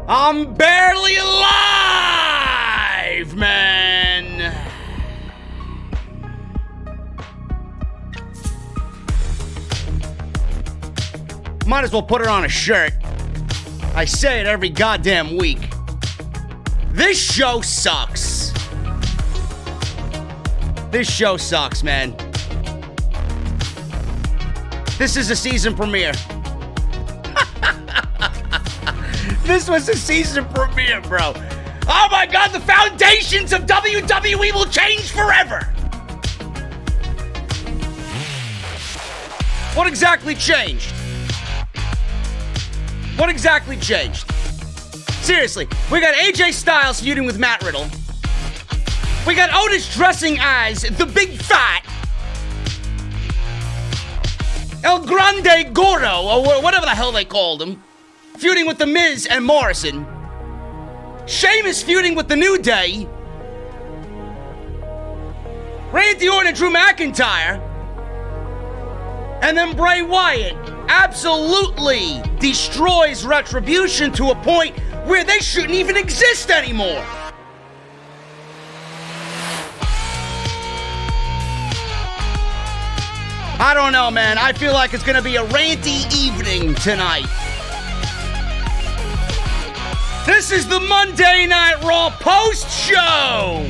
I'm barely alive, man. Might as well put it on a shirt. I say it every goddamn week. This show sucks. This show sucks, man. This is a season premiere. This was a season premiere, bro. Oh my God, the foundations of WWE will change forever. What exactly changed? What exactly changed? Seriously, we got AJ Styles feuding with Matt Riddle. We got Otis dressing as the Big Fat El Grande Gordo, or whatever the hell they called him, feuding with The Miz and Morrison. Sheamus feuding with The New Day. Randy Orton and Drew McIntyre. And then Bray Wyatt absolutely destroys Retribution to a point where they shouldn't even exist anymore. I don't know, man. I feel like it's going to be a ranty evening tonight. This is the Monday Night Raw post-show.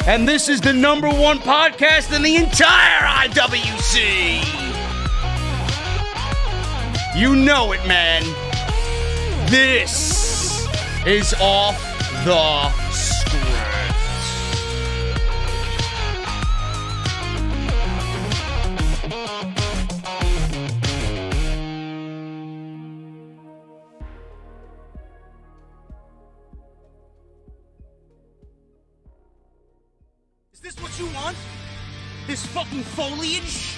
And this is the number one podcast in the entire IWC. You know it, man. This is Off the Script. Is this what you want? This fucking foliage?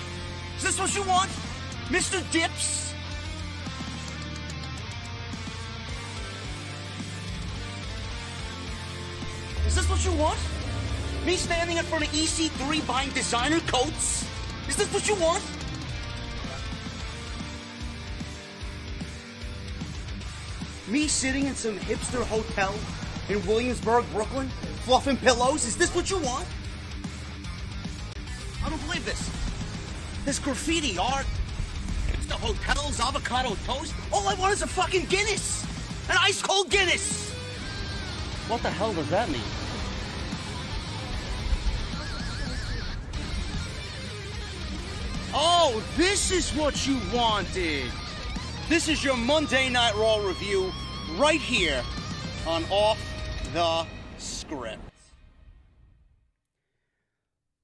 Is this what you want? Mr. Dips? Is this what you want? Me standing in front of EC3 buying designer coats? Is this what you want? Me sitting in some hipster hotel in Williamsburg, Brooklyn, fluffing pillows? Is this what you want? I don't believe this. This graffiti art, the hotels, avocado toast. All I want is a fucking Guinness. An ice cold Guinness. What the hell does that mean? Oh, this is what you wanted. This is your Monday Night Raw review right here on Off the Script.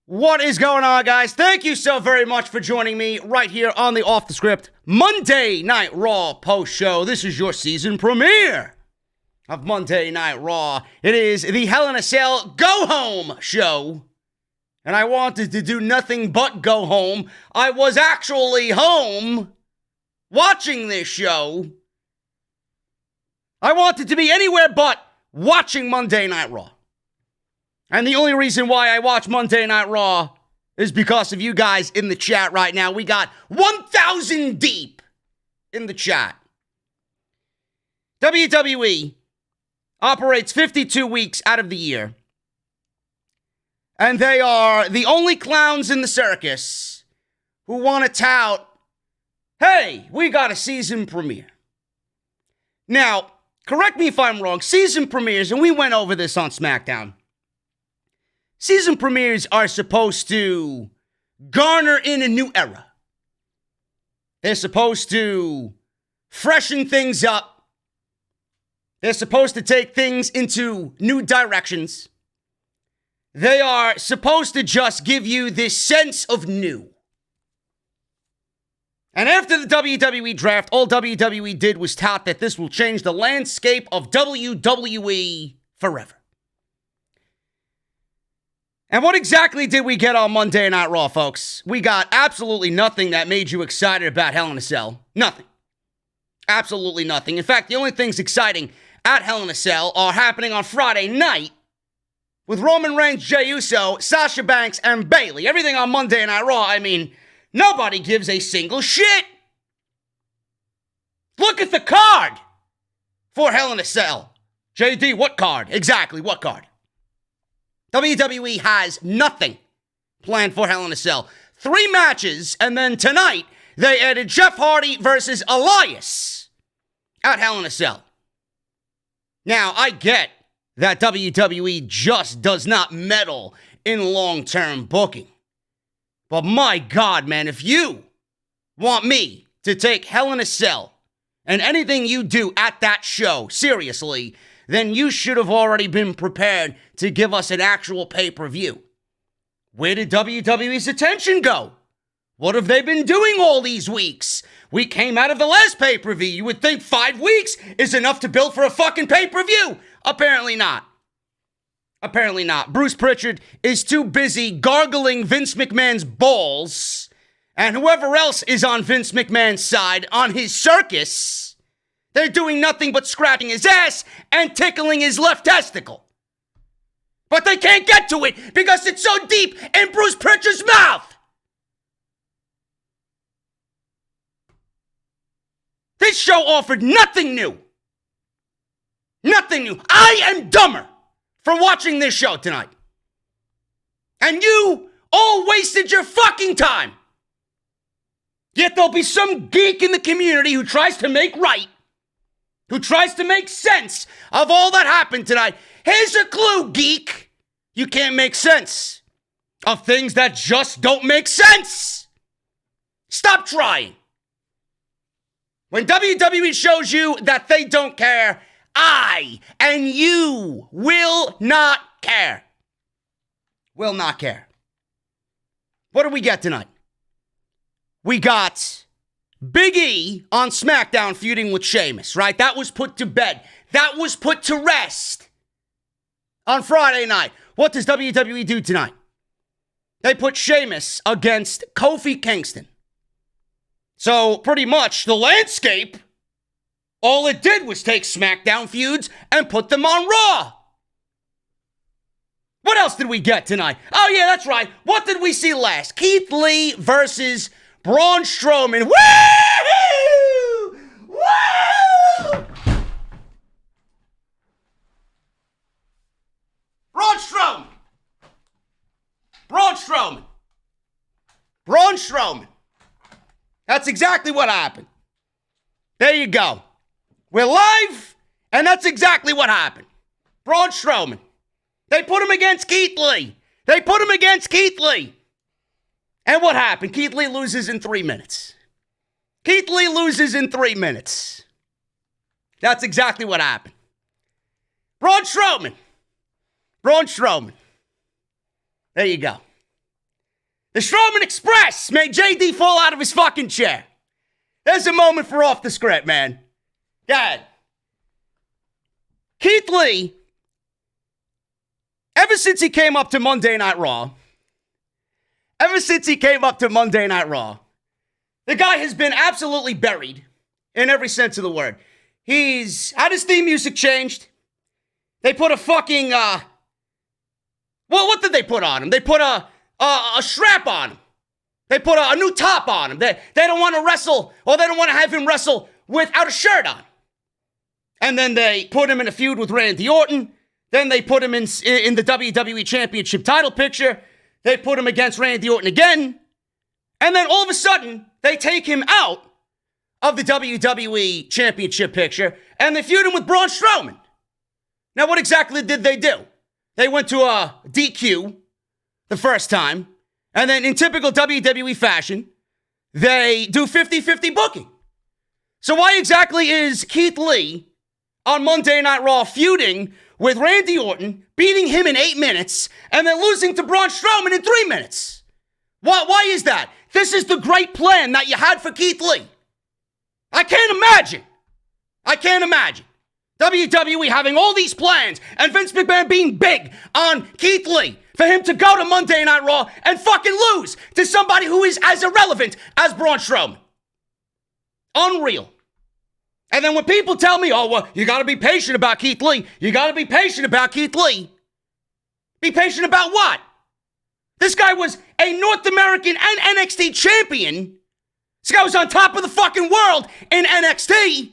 What is going on, guys? Thank you so very much for joining me right here on the Off the Script Monday Night Raw post show. This is your season premiere of Monday Night Raw. It is the Hell in a Cell Go Home show. And I wanted to do nothing but go home. I was actually home watching this show. I wanted to be anywhere but watching Monday Night Raw. And the only reason why I watch Monday Night Raw is because of you guys in the chat right now. We got 1,000 deep in the chat. WWE operates 52 weeks out of the year. And they are the only clowns in the circus who want to tout, hey, we got a season premiere. Now, correct me if I'm wrong, season premieres, and we went over this on SmackDown, season premieres are supposed to garner in a new era. They're supposed to freshen things up. They're supposed to take things into new directions. They are supposed to just give you this sense of new. And after the WWE Draft, all WWE did was tout that this will change the landscape of WWE forever. And what exactly did we get on Monday Night Raw, folks? We got absolutely nothing that made you excited about Hell in a Cell. Nothing. Absolutely nothing. In fact, the only things exciting at Hell in a Cell are happening on Friday night with Roman Reigns, Jey Uso, Sasha Banks, and Bayley. Everything on Monday Night Raw, I mean, nobody gives a single shit. Look at the card for Hell in a Cell. JD, what card? Exactly, what card? WWE has nothing planned for Hell in a Cell. 3 matches, and then tonight, they added Jeff Hardy versus Elias at Hell in a Cell. Now, I get that WWE just does not meddle in long-term booking. But my God, man, if you want me to take Hell in a Cell and anything you do at that show seriously, then you should have already been prepared to give us an actual pay-per-view. Where did WWE's attention go? What have they been doing all these weeks? We came out of the last pay-per-view. You would think 5 weeks is enough to build for a fucking pay-per-view. Apparently not. Apparently not. Bruce Pritchard is too busy gargling Vince McMahon's balls, and whoever else is on Vince McMahon's side on his circus, they're doing nothing but scratching his ass and tickling his left testicle. But they can't get to it because it's so deep in Bruce Pritchard's mouth. This show offered nothing new. Nothing new. I am dumber for watching this show tonight. And you all wasted your fucking time. Yet there'll be some geek in the community who tries to make right, who tries to make sense of all that happened tonight. Here's a clue, geek. You can't make sense of things that just don't make sense. Stop trying. When WWE shows you that they don't care, I and you will not care. Will not care. What do we get tonight? We got Big E on SmackDown feuding with Sheamus, right? That was put to bed. That was put to rest on Friday night. What does WWE do tonight? They put Sheamus against Kofi Kingston. So, pretty much, the landscape, all it did was take SmackDown feuds and put them on Raw. What else did we get tonight? Oh, yeah, that's right. What did we see last? Keith Lee versus Braun Strowman. Woo! Woo! Braun Strowman. Braun Strowman. Braun Strowman. That's exactly what happened. There you go. We're live, and that's exactly what happened. Braun Strowman. They put him against Keith Lee. They put him against Keith Lee. And what happened? Keith Lee loses in 3 minutes. Keith Lee loses in 3 minutes. That's exactly what happened. Braun Strowman. Braun Strowman. There you go. The Strowman Express made JD fall out of his fucking chair. There's a moment for off the script, man. Go ahead. Keith Lee, ever since he came up to Monday Night Raw, the guy has been absolutely buried in every sense of the word. He's had his theme music changed. They put a fucking, what did they put on him? They put a strap on him. They put a new top on him. They don't want to wrestle, or they don't want to have him wrestle without a shirt on. And then they put him in a feud with Randy Orton. Then they put him in the WWE Championship title picture. They put him against Randy Orton again. And then all of a sudden, they take him out of the WWE Championship picture, and they feud him with Braun Strowman. Now, what exactly did they do? They went to a DQ the first time, and then in typical WWE fashion, they do 50-50 booking. So why exactly is Keith Lee on Monday Night Raw feuding with Randy Orton, beating him in 8 minutes, and then losing to Braun Strowman in 3 minutes? Why is that? This is the great plan that you had for Keith Lee. I can't imagine WWE having all these plans and Vince McMahon being big on Keith Lee for him to go to Monday Night Raw and fucking lose to somebody who is as irrelevant as Braun Strowman. Unreal. And then when people tell me, oh, well, you got to be patient about Keith Lee. You got to be patient about Keith Lee. Be patient about what? This guy was a North American and NXT champion. This guy was on top of the fucking world in NXT.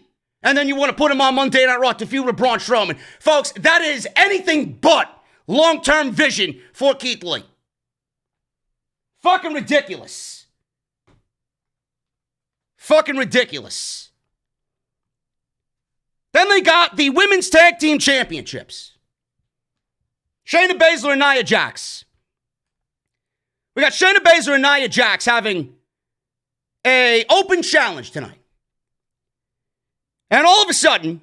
And then you want to put him on Monday Night Raw to feud with Braun Strowman. Folks, that is anything but long-term vision for Keith Lee. Fucking ridiculous. Fucking ridiculous. Then they got the Women's Tag Team Championships. Shayna Baszler and Nia Jax. We got Shayna Baszler and Nia Jax having an open challenge tonight. And all of a sudden,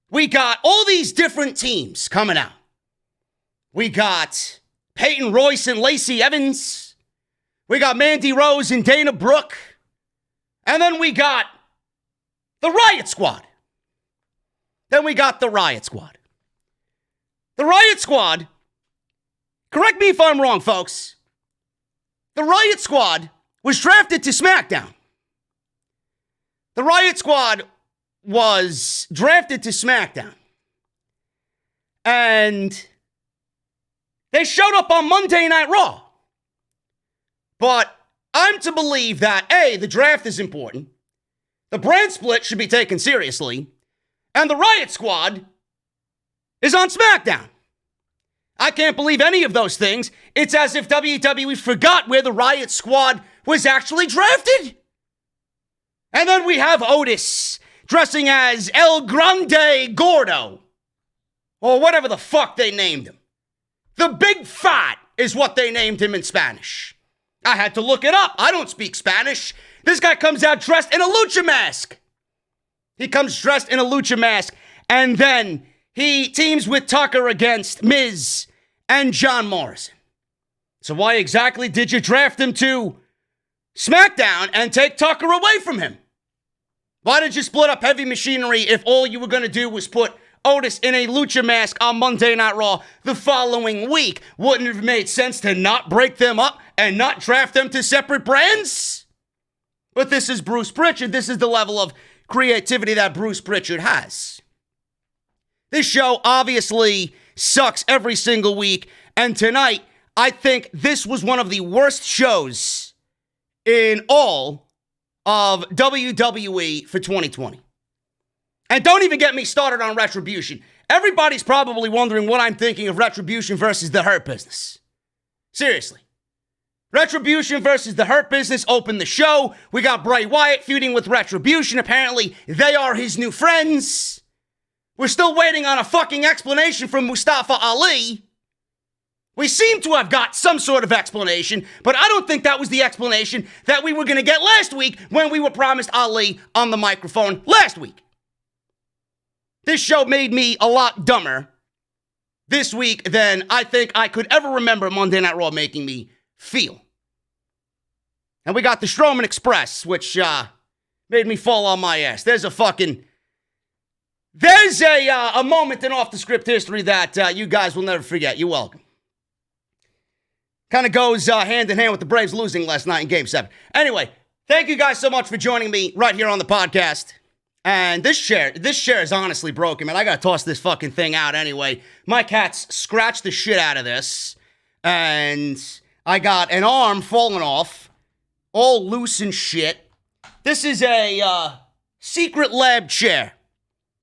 we got all these different teams coming out. We got Peyton, Royce, and Lacey Evans. We got Mandy Rose and Dana Brooke. And then we got the Riott Squad. The Riott Squad, correct me if I'm wrong, folks. The Riott Squad was drafted to SmackDown. The Riott Squad was drafted to SmackDown. And they showed up on Monday Night Raw. But I'm to believe that, A, the draft is important, the brand split should be taken seriously, and the Riott Squad is on SmackDown. I can't believe any of those things. It's as if WWE forgot where the Riott Squad was actually drafted. And then we have Otis dressing as El Grande Gordo, or whatever the fuck they named him. The Big Fat is what they named him in Spanish. I had to look it up. I don't speak Spanish. This guy comes out dressed in a lucha mask. He comes dressed in a lucha mask, and then he teams with Tucker against Miz and John Morrison. So why exactly did you draft him to SmackDown and take Tucker away from him? Why did you split up Heavy Machinery if all you were going to do was put Otis in a lucha mask on Monday Night Raw the following week? Wouldn't it have made sense to not break them up and not draft them to separate brands? But this is Bruce Pritchard. This is the level of creativity that Bruce Pritchard has. This show obviously sucks every single week, and tonight, I think this was one of the worst shows in all of WWE for 2020. And don't even get me started on Retribution. Everybody's probably wondering what I'm thinking of Retribution versus The Hurt Business. Seriously. Retribution versus The Hurt Business opened the show. We got Bray Wyatt feuding with Retribution. Apparently, they are his new friends. We're still waiting on a fucking explanation from Mustafa Ali. We seem to have got some sort of explanation, but I don't think that was the explanation that we were going to get last week when we were promised Ali on the microphone last week. This show made me a lot dumber this week than I think I could ever remember Monday Night Raw making me feel. And we got the Strowman Express, which made me fall on my ass. There's a moment in off-the-script history that you guys will never forget. You're welcome. Kind of goes hand in hand with the Braves losing last night in Game 7. Anyway, thank you guys so much for joining me right here on the podcast. And this chair is honestly broken, man. I gotta toss this fucking thing out anyway. My cats scratched the shit out of this. And I got an arm falling off, all loose and shit. This is a Secret Lab chair.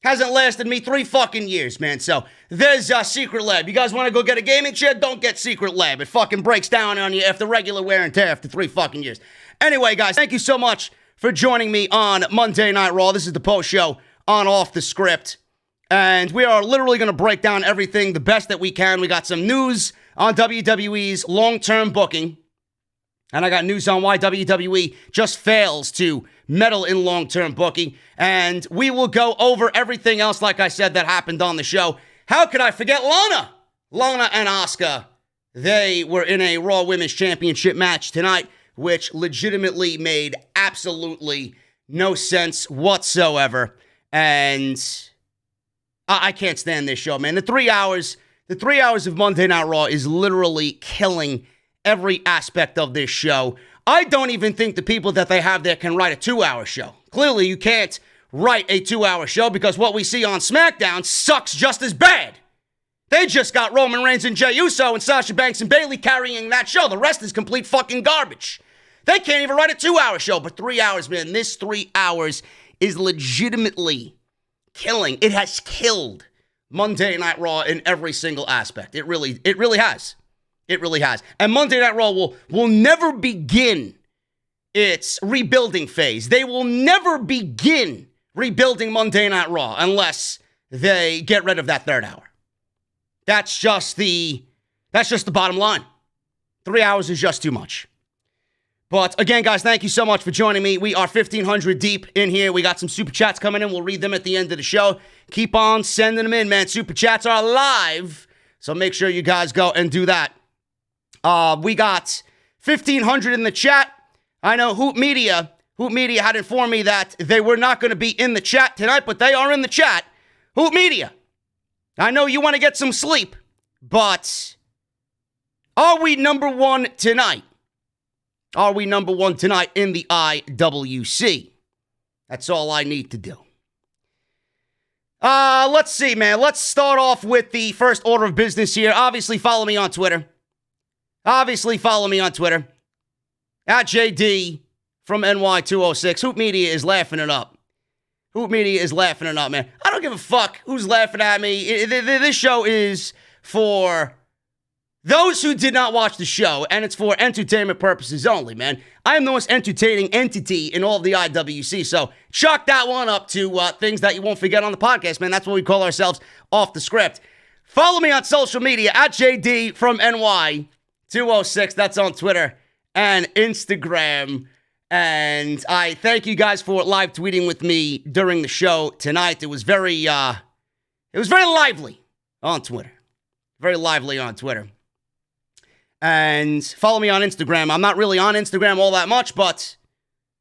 Hasn't lasted me 3 fucking years, man. So there's Secret Lab. You guys want to go get a gaming chair? Don't get Secret Lab. It fucking breaks down on you after regular wear and tear after 3 fucking years. Anyway, guys, thank you so much for joining me on Monday Night Raw. This is the post show on Off the Script. And we are literally going to break down everything the best that we can. We got some news on WWE's long-term booking. And I got news on why WWE just fails to meddle in long-term booking. And we will go over everything else, like I said, that happened on the show. How could I forget Lana? Lana and Asuka, they were in a Raw Women's Championship match tonight, which legitimately made absolutely no sense whatsoever. And I can't stand this show, man. The 3 hours of Monday Night Raw is literally killing every aspect of this show. I don't even think the people that they have there can write a 2-hour show. Clearly, you can't write a 2-hour show because what we see on SmackDown sucks just as bad. They just got Roman Reigns and Jey Uso and Sasha Banks and Bayley carrying that show. The rest is complete fucking garbage. They can't even write a 2-hour show, but 3 hours, man. This 3 hours is legitimately killing. It has killed Monday Night Raw in every single aspect. It really has. It really has. And Monday Night Raw will never begin its rebuilding phase. They will never begin rebuilding Monday Night Raw unless they get rid of that third hour. That's just the bottom line. 3 hours is just too much. But again, guys, thank you so much for joining me. We are 1,500 deep in here. We got some super chats coming in. We'll read them at the end of the show. Keep on sending them in, man. Super chats are live, so make sure you guys go and do that. We got 1,500 in the chat. I know Hoop Media had informed me that they were not going to be in the chat tonight, but they are in the chat. Hoop Media, I know you want to get some sleep, but are we number one tonight? Are we number one tonight in the IWC? That's all I need to do. Let's see, man. Let's start off with the first order of business here. Obviously, follow me on Twitter. At JD from NY206. Hoop Media is laughing it up. Man. I don't give a fuck who's laughing at me. This show is for those who did not watch the show, and it's for entertainment purposes only, man. I am the most entertaining entity in all of the IWC, so chalk that one up to things that you won't forget on the podcast, man. That's what we call ourselves, Off the Script. Follow me on social media, at JD from NY206. That's on Twitter and Instagram. And I thank you guys for live tweeting with me during the show tonight. It was very lively on Twitter. Very lively on Twitter. And follow me on Instagram. I'm not really on Instagram all that much, but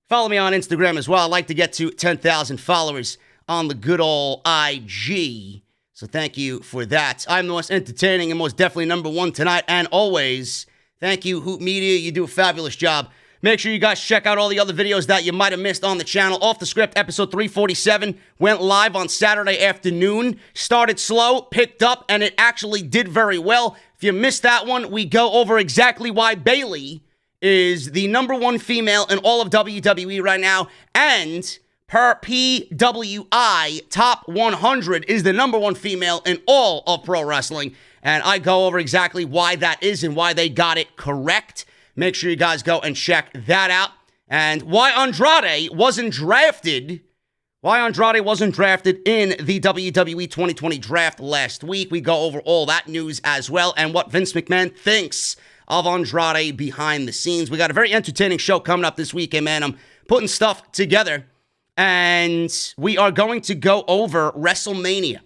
follow me on Instagram as well. I'd like to get to 10,000 followers on the good old IG. So thank you for that. I'm the most entertaining and most definitely number one tonight and always. Thank you, Hoop Media. You do a fabulous job. Make sure you guys check out all the other videos that you might have missed on the channel. Off the Script, episode 347, went live on Saturday afternoon. Started slow, picked up, and it actually did very well. If you missed that one, we go over exactly why Bayley is the number one female in all of WWE right now, and per PWI Top 100 is the number one female in all of pro wrestling. And I go over exactly why that is and why they got it correct. Make sure you guys go and check that out. And why Andrade wasn't drafted in the WWE 2020 draft last week. We go over all that news as well and what Vince McMahon thinks of Andrade behind the scenes. We got a very entertaining show coming up this weekend, man. I'm putting stuff together. And we are going to go over WrestleMania.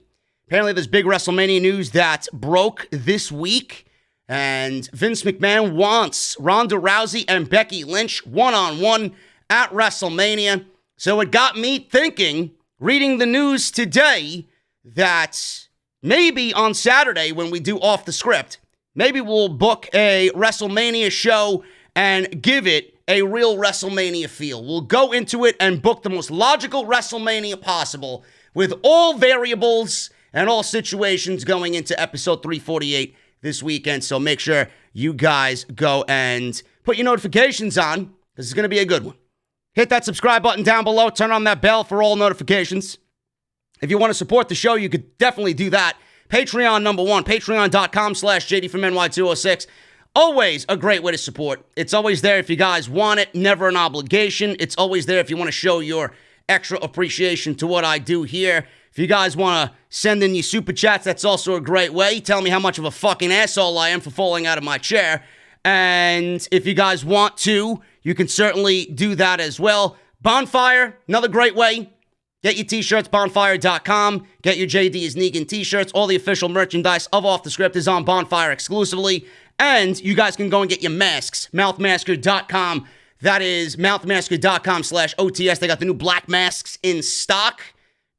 Apparently there's big WrestleMania news that broke this week. And Vince McMahon wants Ronda Rousey and Becky Lynch one-on-one at WrestleMania. So it got me thinking, reading the news today, that maybe on Saturday when we do Off the Script, maybe we'll book a WrestleMania show and give it a real WrestleMania feel. We'll go into it and book the most logical WrestleMania possible with all variables and all situations going into episode 348 this weekend. So make sure you guys go and put your notifications on. This is going to be a good one. Hit that subscribe button down below. Turn on that bell for all notifications. If you want to support the show, you could definitely do that. Patreon number one, patreon.com/JD from NY206. Always a great way to support. It's always there if you guys want it. Never an obligation. It's always there if you want to show your extra appreciation to what I do here. If you guys want to send in your super chats, that's also a great way. Tell me how much of a fucking asshole I am for falling out of my chair. And if you guys want to, you can certainly do that as well. Bonfire, another great way. Get your t-shirts, bonfire.com. Get your JD is NEGAN t-shirts. All the official merchandise of Off the Script is on Bonfire exclusively. And you guys can go and get your masks, mouthmasker.com. That is mouthmasker.com/OTS. They got the new black masks in stock.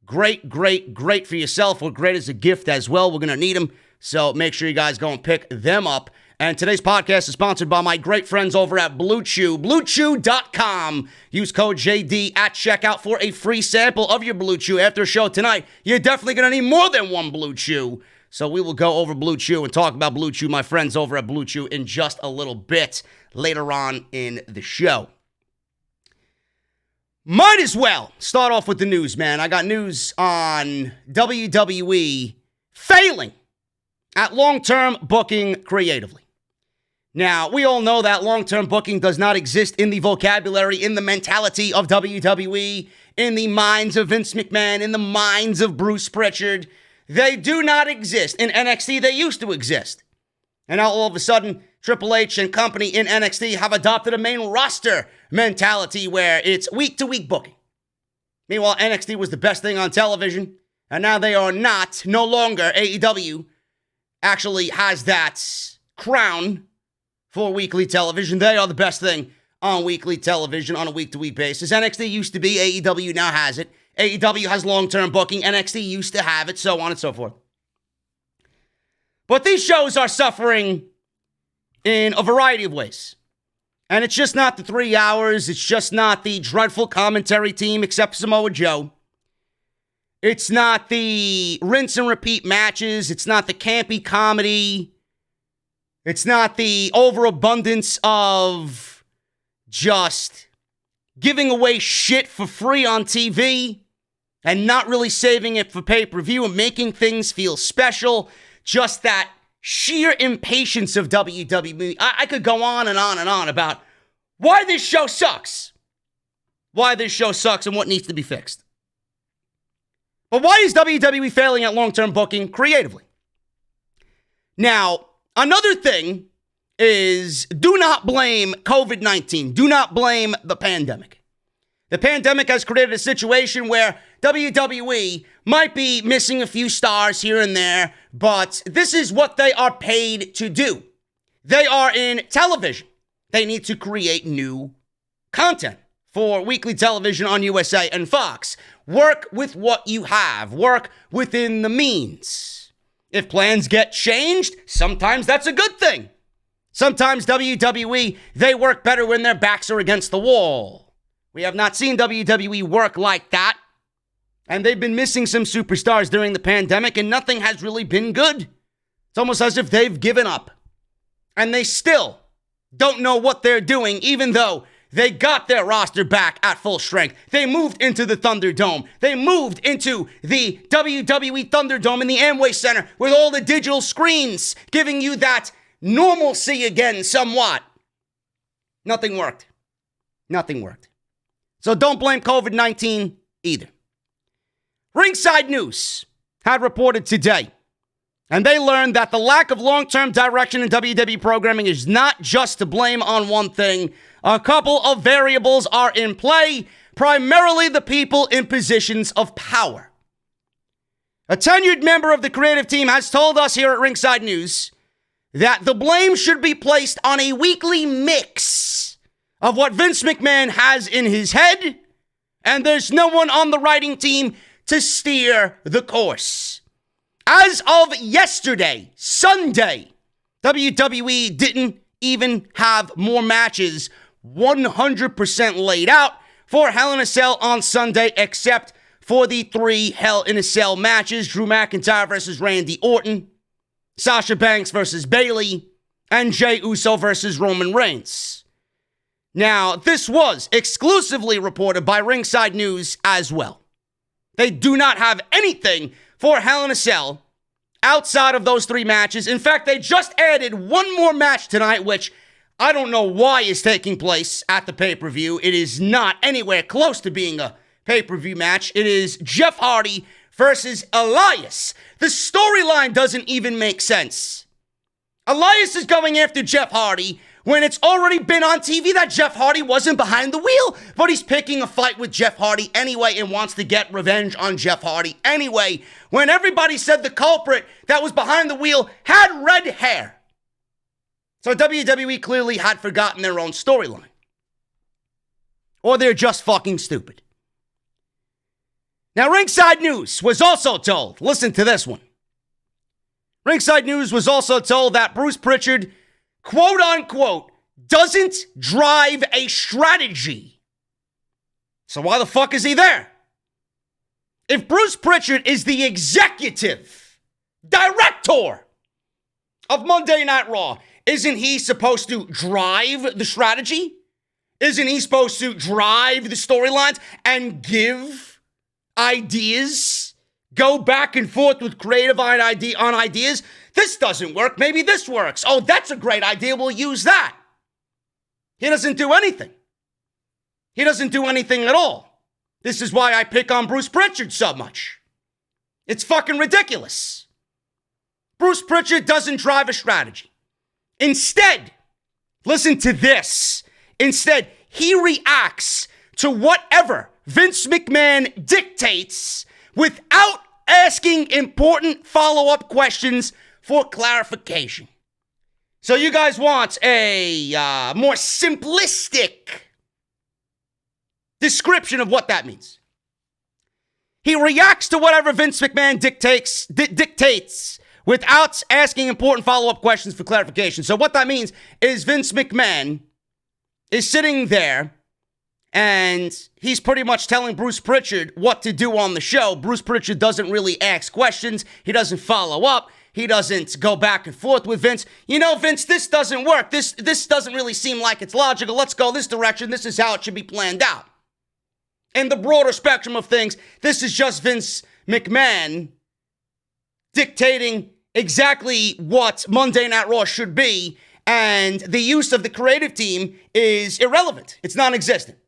Great, great, great for yourself, or great as a gift as well. We're going to need them, so make sure you guys go and pick them up. And today's podcast is sponsored by my great friends over at Blue Chew. BlueChew.com. Use code JD at checkout for a free sample of your Blue Chew. After a show tonight, you're definitely going to need more than one Blue Chew. So we will go over Blue Chew and talk about Blue Chew, my friends over at Blue Chew, in just a little bit later on in the show. Might as well start off with the news, man. I got news on WWE failing at long-term booking creatively. Now, we all know that long-term booking does not exist in the vocabulary, in the mentality of WWE, in the minds of Vince McMahon, in the minds of Bruce Pritchard. They do not exist. In NXT, they used to exist. And now all of a sudden, Triple H and company in NXT have adopted a main roster mentality where it's week-to-week booking. Meanwhile, NXT was the best thing on television, and now they are not, no longer. AEW actually has that crown for weekly television. They are the best thing on weekly television on a week-to-week basis. NXT used to be, AEW now has it. AEW has long-term booking, NXT used to have it, so on and so forth. But these shows are suffering in a variety of ways. And it's just not the 3 hours. It's just not the dreadful commentary team except Samoa Joe. It's not the rinse and repeat matches. It's not the campy comedy. It's not the overabundance of just giving away shit for free on TV and not really saving it for pay-per-view and making things feel special. Just that sheer impatience of WWE. I could go on and on and on about why this show sucks. Why this show sucks and what needs to be fixed. But why is WWE failing at long-term booking creatively? Now, another thing is do not blame COVID-19. Do not blame the pandemic. The pandemic has created a situation where WWE might be missing a few stars here and there, but this is what they are paid to do. They are in television. They need to create new content for weekly television on USA and Fox. Work with what you have. Work within the means. If plans get changed, sometimes that's a good thing. Sometimes WWE, they work better when their backs are against the wall. We have not seen WWE work like that. And they've been missing some superstars during the pandemic, and nothing has really been good. It's almost as if they've given up. And they still don't know what they're doing, even though they got their roster back at full strength. They moved into the Thunderdome. They moved into the WWE Thunderdome in the Amway Center with all the digital screens, giving you that normalcy again somewhat. Nothing worked. Nothing worked. So don't blame COVID-19 either. Ringside News had reported today, and they learned that the lack of long-term direction in WWE programming is not just to blame on one thing. A couple of variables are in play, primarily the people in positions of power. A tenured member of the creative team has told us here at Ringside News that the blame should be placed on a weekly mix of what Vince McMahon has in his head, and there's no one on the writing team to steer the course. As of yesterday, Sunday, WWE didn't even have more matches 100% laid out for Hell in a Cell on Sunday, except for the 3 Hell in a Cell matches: Drew McIntyre versus Randy Orton, Sasha Banks versus Bayley, and Jey Uso versus Roman Reigns. Now, this was exclusively reported by Ringside News as well. They do not have anything for Hell in a Cell outside of those 3 matches. In fact, they just added one more match tonight, which I don't know why is taking place at the pay-per-view. It is not anywhere close to being a pay-per-view match. It is Jeff Hardy versus Elias. The storyline doesn't even make sense. Elias is going after Jeff Hardy when it's already been on TV that Jeff Hardy wasn't behind the wheel, but he's picking a fight with Jeff Hardy anyway and wants to get revenge on Jeff Hardy anyway, when everybody said the culprit that was behind the wheel had red hair. So WWE clearly had forgotten their own storyline. Or they're just fucking stupid. Now, Ringside News was also told, listen to this one. Ringside News was also told that Bruce Pritchard, quote unquote, doesn't drive a strategy. So why the fuck is he there? If Bruce Pritchard is the executive director of Monday Night Raw, isn't he supposed to drive the strategy? Isn't he supposed to drive the storylines and give ideas? Go back and forth with creative on ideas? This doesn't work. Maybe this works. Oh, that's a great idea. We'll use that. He doesn't do anything. He doesn't do anything at all. This is why I pick on Bruce Pritchard so much. It's fucking ridiculous. Bruce Pritchard doesn't drive a strategy. Instead, listen to this. Instead, he reacts to whatever Vince McMahon dictates without asking important follow-up questions for clarification. So you guys want a more simplistic description of what that means. He reacts to whatever Vince McMahon dictates without asking important follow-up questions for clarification. So what that means is Vince McMahon is sitting there and he's pretty much telling Bruce Pritchard what to do on the show. Bruce Pritchard doesn't really ask questions. He doesn't follow up. He doesn't go back and forth with Vince. You know, Vince, this doesn't work. This doesn't really seem like it's logical. Let's go this direction. This is how it should be planned out. In the broader spectrum of things, this is just Vince McMahon dictating exactly what Monday Night Raw should be, and the use of the creative team is irrelevant. It's non-existent.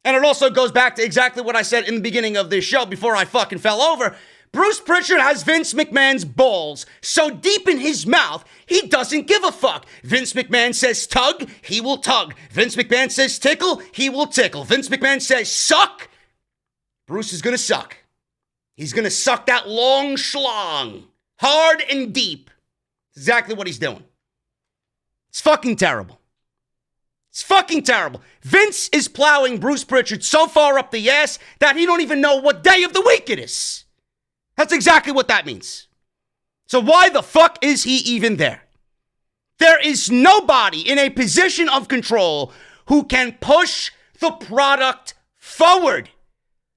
And it also goes back to exactly what I said in the beginning of this show before I fucking fell over. Bruce Pritchard has Vince McMahon's balls so deep in his mouth, he doesn't give a fuck. Vince McMahon says tug, he will tug. Vince McMahon says tickle, he will tickle. Vince McMahon says suck, Bruce is gonna suck. He's gonna suck that long schlong, hard and deep. Exactly what he's doing. It's fucking terrible. It's fucking terrible. Vince is plowing Bruce Pritchard so far up the ass that he don't even know what day of the week it is. That's exactly what that means. So why the fuck is he even there? There is nobody in a position of control who can push the product forward.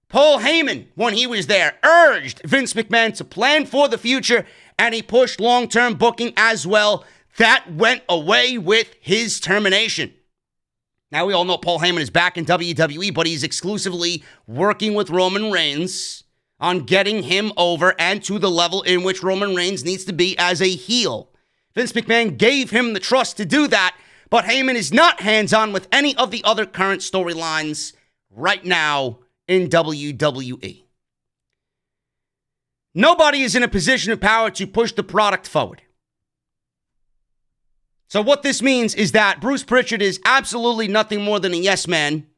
Paul Heyman, when he was there, urged Vince McMahon to plan for the future, and he pushed long-term booking as well. That went away with his termination. Now, we all know Paul Heyman is back in WWE, but he's exclusively working with Roman Reigns on getting him over and to the level in which Roman Reigns needs to be as a heel. Vince McMahon gave him the trust to do that, but Heyman is not hands-on with any of the other current storylines right now in WWE. Nobody is in a position of power to push the product forward. So what this means is that Bruce Pritchard is absolutely nothing more than a yes man,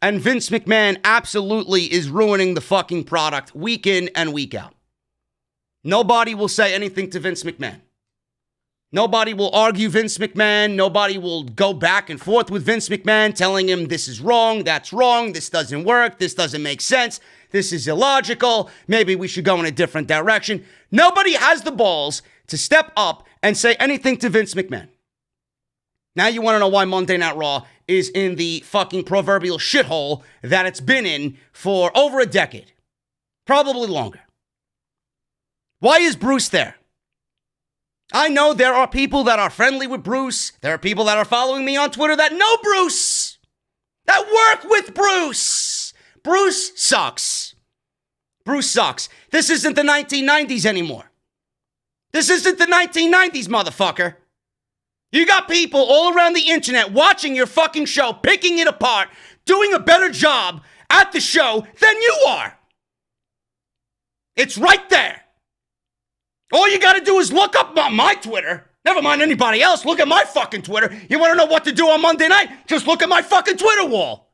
and Vince McMahon absolutely is ruining the fucking product week in and week out. Nobody will say anything to Vince McMahon. Nobody will argue Vince McMahon. Nobody will go back and forth with Vince McMahon telling him this is wrong, that's wrong, this doesn't work, this doesn't make sense, this is illogical, maybe we should go in a different direction. Nobody has the balls to step up and say anything to Vince McMahon. Now you want to know why Monday Night Raw is in the fucking proverbial shithole that it's been in for over a decade. Probably longer. Why is Bruce there? I know there are people that are friendly with Bruce. There are people that are following me on Twitter that know Bruce. That work with Bruce. Bruce sucks. Bruce sucks. This isn't the 1990s anymore. This isn't the 1990s, motherfucker. You got people all around the internet watching your fucking show, picking it apart, doing a better job at the show than you are. It's right there. All you got to do is look up my Twitter. Never mind anybody else. Look at my fucking Twitter. You want to know what to do on Monday night? Just look at my fucking Twitter wall.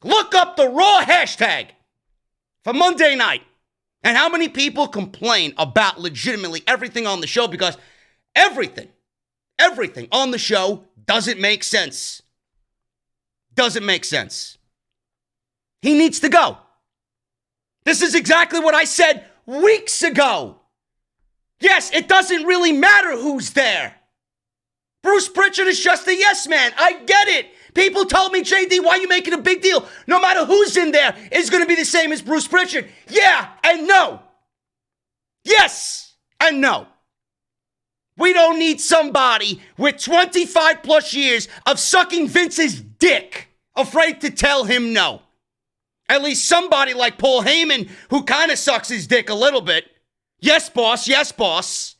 Look up the Raw hashtag for Monday night. And how many people complain about legitimately everything on the show because everything on the show doesn't make sense. Doesn't make sense. He needs to go. This is exactly what I said weeks ago. Yes, it doesn't really matter who's there. Bruce Pritchard is just a yes man. I get it. People told me, JD, why are you making a big deal? No matter who's in there, it's going to be the same as Bruce Pritchard. Yeah and no. Yes and no. We don't need somebody with 25 plus years of sucking Vince's dick, afraid to tell him no. At least somebody like Paul Heyman, who kind of sucks his dick a little bit. Yes, boss. Yes, boss.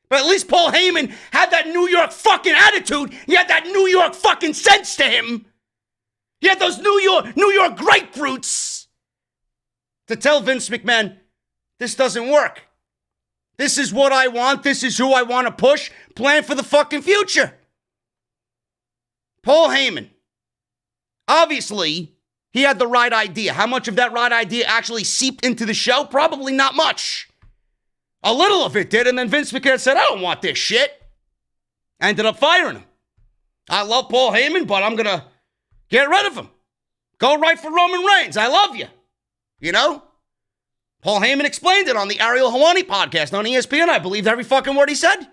But at least Paul Heyman had that New York fucking attitude. He had that New York fucking sense to him. He had those New York grapefruits to tell Vince McMahon, this doesn't work. This is what I want. This is who I want to push. Plan for the fucking future. Paul Heyman. Obviously, he had the right idea. How much of that right idea actually seeped into the show? Probably not much. A little of it did, and then Vince McMahon said, I don't want this shit. Ended up firing him. I love Paul Heyman, but I'm going to get rid of him. Go right for Roman Reigns. I love you. You know? Paul Heyman explained it on the Ariel Helwani podcast on ESPN. I believed every fucking word he said.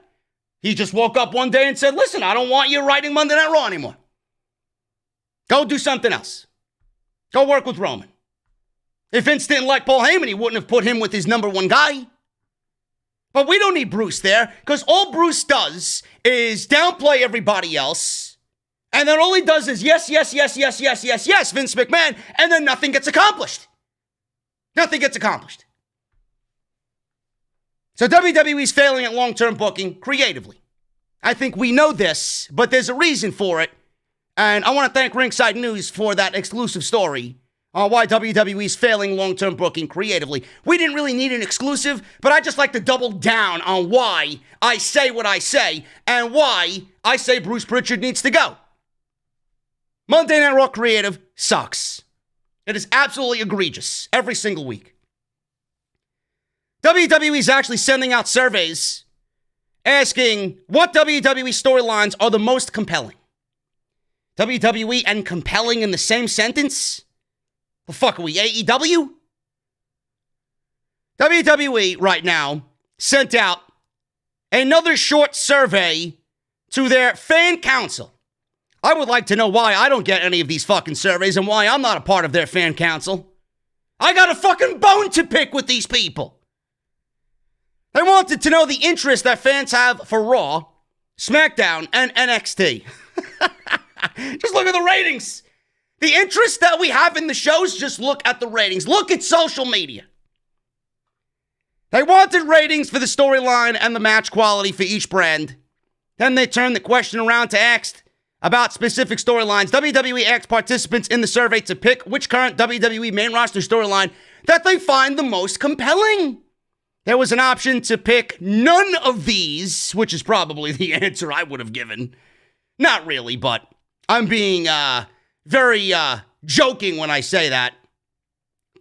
He just woke up one day and said, listen, I don't want you writing Monday Night Raw anymore. Go do something else. Go work with Roman. If Vince didn't like Paul Heyman, he wouldn't have put him with his number one guy. But we don't need Bruce there, because all Bruce does is downplay everybody else, and then all he does is yes, Vince McMahon, and then nothing gets accomplished. Nothing gets accomplished. So WWE's failing at long-term booking creatively. I think we know this, but there's a reason for it. And I want to thank Ringside News for that exclusive story on why WWE's failing long-term booking creatively. We didn't really need an exclusive, but I just like to double down on why I say what I say and why I say Bruce Pritchard needs to go. Monday Night Raw creative sucks. It is absolutely egregious every single week. WWE is actually sending out surveys asking what WWE storylines are the most compelling. WWE and compelling in the same sentence? The fuck are we, AEW? WWE right now sent out another short survey to their fan council. I would like to know why I don't get any of these fucking surveys and why I'm not a part of their fan council. I got a fucking bone to pick with these people. They wanted to know the interest that fans have for Raw, SmackDown, and NXT. Just look at the ratings. The interest that we have in the shows, just look at the ratings. Look at social media. They wanted ratings for the storyline and the match quality for each brand. Then they turned the question around to ask about specific storylines. WWE asked participants in the survey to pick which current WWE main roster storyline that they find the most compelling. There was an option to pick none of these, which is probably the answer I would have given. Not really, but I'm being very joking when I say that.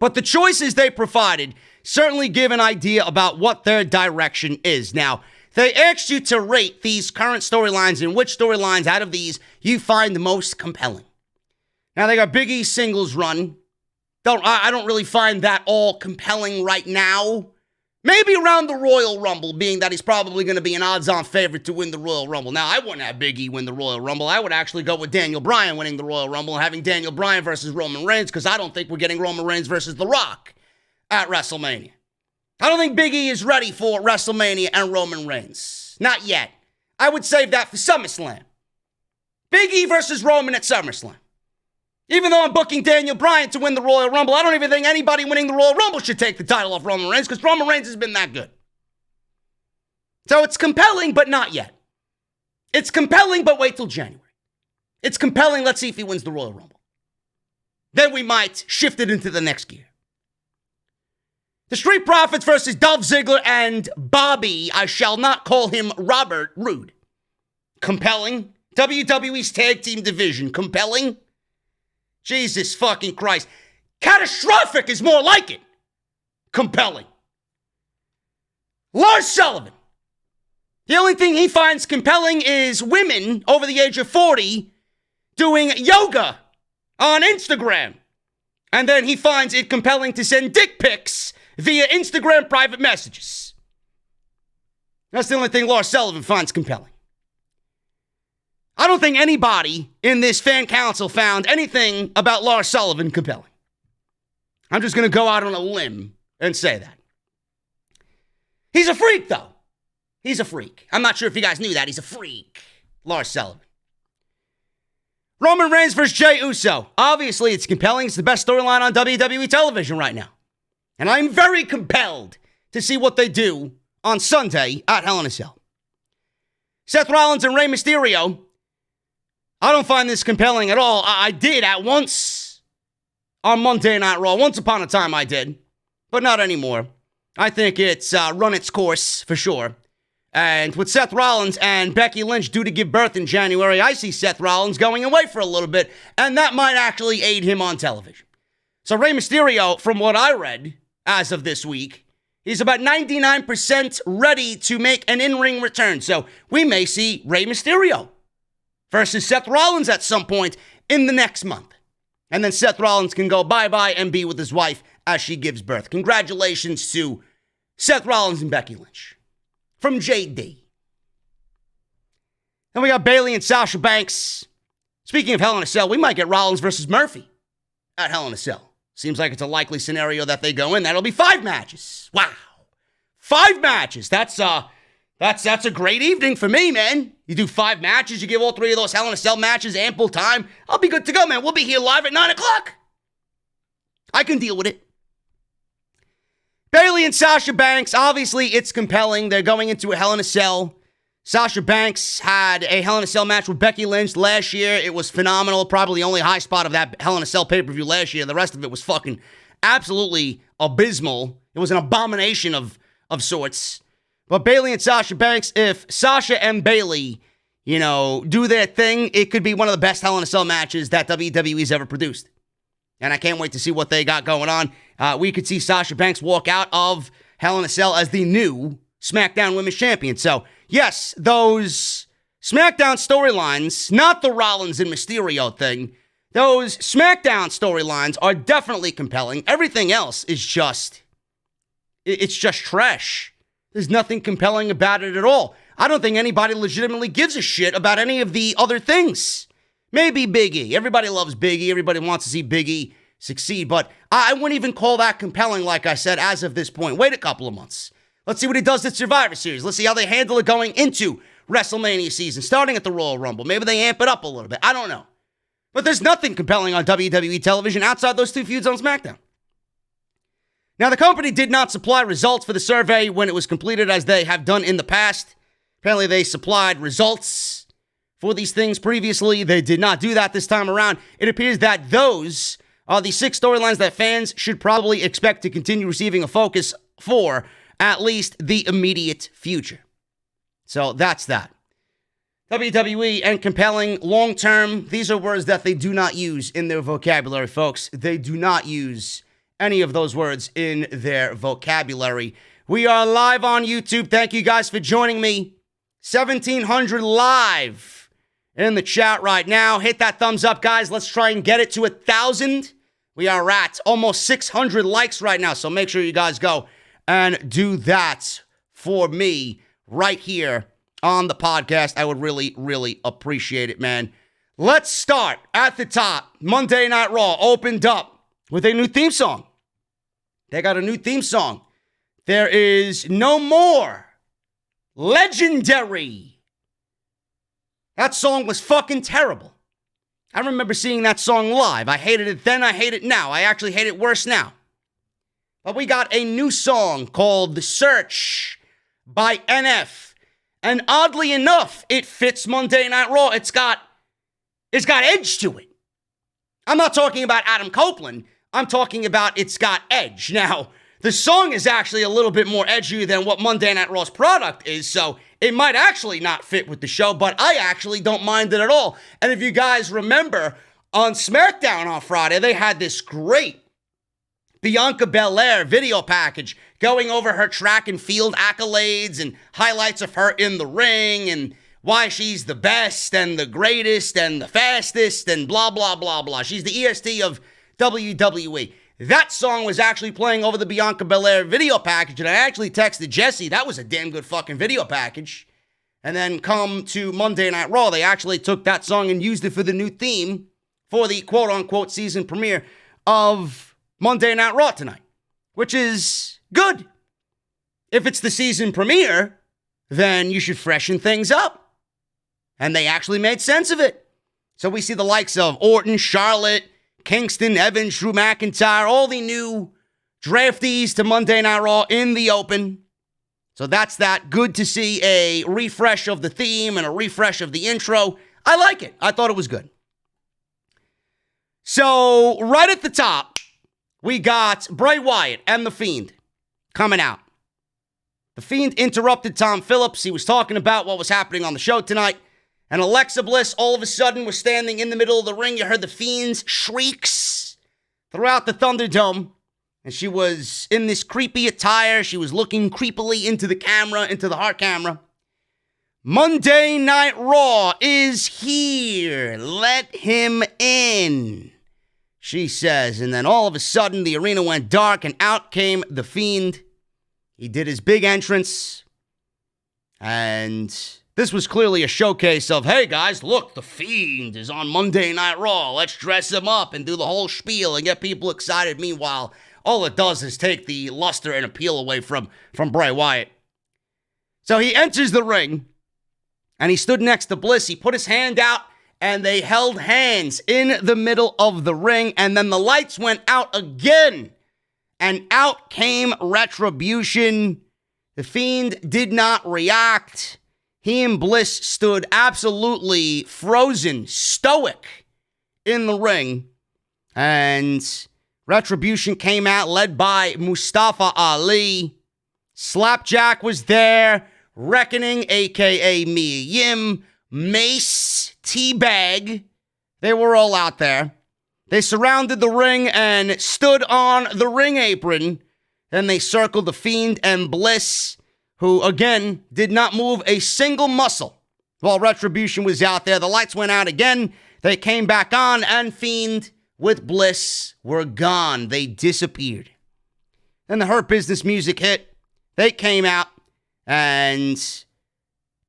But the choices they provided certainly give an idea about what their direction is. Now, they asked you to rate these current storylines and which storylines out of these you find the most compelling. Now, they got Big E's singles run. I don't really find that all compelling right now. Maybe around the Royal Rumble, being that he's probably going to be an odds-on favorite to win the Royal Rumble. Now, I wouldn't have Big E win the Royal Rumble. I would actually go with Daniel Bryan winning the Royal Rumble and having Daniel Bryan versus Roman Reigns, because I don't think we're getting Roman Reigns versus The Rock at WrestleMania. I don't think Big E is ready for WrestleMania and Roman Reigns. Not yet. I would save that for SummerSlam. Big E versus Roman at SummerSlam. Even though I'm booking Daniel Bryan to win the Royal Rumble, I don't even think anybody winning the Royal Rumble should take the title off Roman Reigns, because Roman Reigns has been that good. So it's compelling, but not yet. It's compelling, but wait till January. It's compelling, let's see if he wins the Royal Rumble. Then we might shift it into the next gear. The Street Profits versus Dolph Ziggler and Bobby, I shall not call him Robert Roode. Compelling. WWE's tag team division. Compelling. Jesus fucking Christ. Catastrophic is more like it. Compelling. Lars Sullivan. The only thing he finds compelling is women over the age of 40 doing yoga on Instagram. And then he finds it compelling to send dick pics via Instagram private messages. That's the only thing Lars Sullivan finds compelling. I don't think anybody in this fan council found anything about Lars Sullivan compelling. I'm just going to go out on a limb and say that. He's a freak, though. He's a freak. I'm not sure if you guys knew that. He's a freak. Lars Sullivan. Roman Reigns versus Jey Uso. Obviously, it's compelling. It's the best storyline on WWE television right now. And I'm very compelled to see what they do on Sunday at Hell in a Cell. Seth Rollins and Rey Mysterio. I don't find this compelling at all. I did at once on Monday Night Raw. Once upon a time I did, but not anymore. I think it's run its course for sure. And with Seth Rollins and Becky Lynch due to give birth in January, I see Seth Rollins going away for a little bit, and that might actually aid him on television. So Rey Mysterio, from what I read as of this week, he's about 99% ready to make an in-ring return. So we may see Rey Mysterio versus Seth Rollins at some point in the next month. And then Seth Rollins can go bye-bye and be with his wife as she gives birth. Congratulations to Seth Rollins and Becky Lynch. From JD. Then we got Bayley and Sasha Banks. Speaking of Hell in a Cell, we might get Rollins versus Murphy at Hell in a Cell. Seems like it's a likely scenario that they go in. That'll be 5 matches. Wow. 5 matches. That's a great evening for me, man. You do 5 matches, you give all 3 of those Hell in a Cell matches ample time. I'll be good to go, man. We'll be here live at 9 o'clock. I can deal with it. Bayley and Sasha Banks, obviously it's compelling. They're going into a Hell in a Cell. Sasha Banks had a Hell in a Cell match with Becky Lynch last year. It was phenomenal. Probably the only high spot of that Hell in a Cell pay-per-view last year. The rest of it was fucking absolutely abysmal. It was an abomination of sorts. But Bayley and Sasha Banks, if Sasha and Bayley, do their thing, it could be one of the best Hell in a Cell matches that WWE's ever produced. And I can't wait to see what they got going on. We could see Sasha Banks walk out of Hell in a Cell as the new SmackDown Women's Champion. So, yes, those SmackDown storylines, not the Rollins and Mysterio thing, those SmackDown storylines are definitely compelling. Everything else is it's just trash. There's nothing compelling about it at all. I don't think anybody legitimately gives a shit about any of the other things. Maybe Big E. Everybody loves Big E. Everybody wants to see Big E succeed. But I wouldn't even call that compelling, like I said, as of this point. Wait a couple of months. Let's see what he does at Survivor Series. Let's see how they handle it going into WrestleMania season, starting at the Royal Rumble. Maybe they amp it up a little bit. I don't know. But there's nothing compelling on WWE television outside those 2 feuds on SmackDown. Now, the company did not supply results for the survey when it was completed, as they have done in the past. Apparently, they supplied results for these things previously. They did not do that this time around. It appears that those are the 6 storylines that fans should probably expect to continue receiving a focus for at least the immediate future. So that's that. WWE and compelling long-term, these are words that they do not use in their vocabulary, folks. They do not use any of those words in their vocabulary. We are live on YouTube. Thank you guys for joining me. 1,700 live in the chat right now. Hit that thumbs up, guys. Let's try and get it to 1,000. We are at almost 600 likes right now, so make sure you guys go and do that for me right here on the podcast. I would really, really appreciate it, man. Let's start at the top. Monday Night Raw opened up with a new theme song. They got a new theme song. There is no more legendary. That song was fucking terrible. I remember seeing that song live. I hated it then, I hate it now. I actually hate it worse now. But we got a new song called The Search by NF. And oddly enough, it fits Monday Night Raw. It's got edge to it. I'm not talking about Adam Copeland. I'm talking about it's got edge. Now, the song is actually a little bit more edgy than what Monday Night Raw's product is, so it might actually not fit with the show, but I actually don't mind it at all. And if you guys remember, on SmackDown on Friday, they had this great Bianca Belair video package going over her track and field accolades and highlights of her in the ring and why she's the best and the greatest and the fastest and blah, blah, blah, blah. She's the EST of WWE. That song was actually playing over the Bianca Belair video package, and I actually texted Jesse, that was a damn good fucking video package. And then come to Monday Night Raw, they actually took that song and used it for the new theme for the quote-unquote season premiere of Monday Night Raw tonight, which is good. If it's the season premiere, then you should freshen things up. And they actually made sense of it. So we see the likes of Orton, Charlotte, Kingston, Evans, Drew McIntyre, all the new draftees to Monday Night Raw in the open. So that's that. Good to see a refresh of the theme and a refresh of the intro. I like it. I thought it was good. So right at the top, we got Bray Wyatt and The Fiend coming out. The Fiend interrupted Tom Phillips. He was talking about what was happening on the show tonight. And Alexa Bliss all of a sudden was standing in the middle of the ring. You heard the Fiend's shrieks throughout the Thunderdome. And she was in this creepy attire. She was looking creepily into the camera, into the heart camera. Monday Night Raw is here. Let him in, she says. And then all of a sudden, the arena went dark and out came the Fiend. He did his big entrance. And this was clearly a showcase of, hey guys, look, the Fiend is on Monday Night Raw. Let's dress him up and do the whole spiel and get people excited. Meanwhile, all it does is take the luster and appeal away from Bray Wyatt. So he enters the ring, and he stood next to Bliss. He put his hand out, and they held hands in the middle of the ring, and then the lights went out again, and out came Retribution. The Fiend did not react. He and Bliss stood absolutely frozen, stoic in the ring, and Retribution came out led by Mustafa Ali. Slapjack was there. Reckoning, a.k.a. Mia Yim. Mace, Teabag. They were all out there. They surrounded the ring and stood on the ring apron. Then they circled the Fiend and Bliss, who, again, did not move a single muscle while Retribution was out there. The lights went out again. They came back on, and Fiend with Bliss were gone. They disappeared. Then the Hurt Business music hit. They came out, and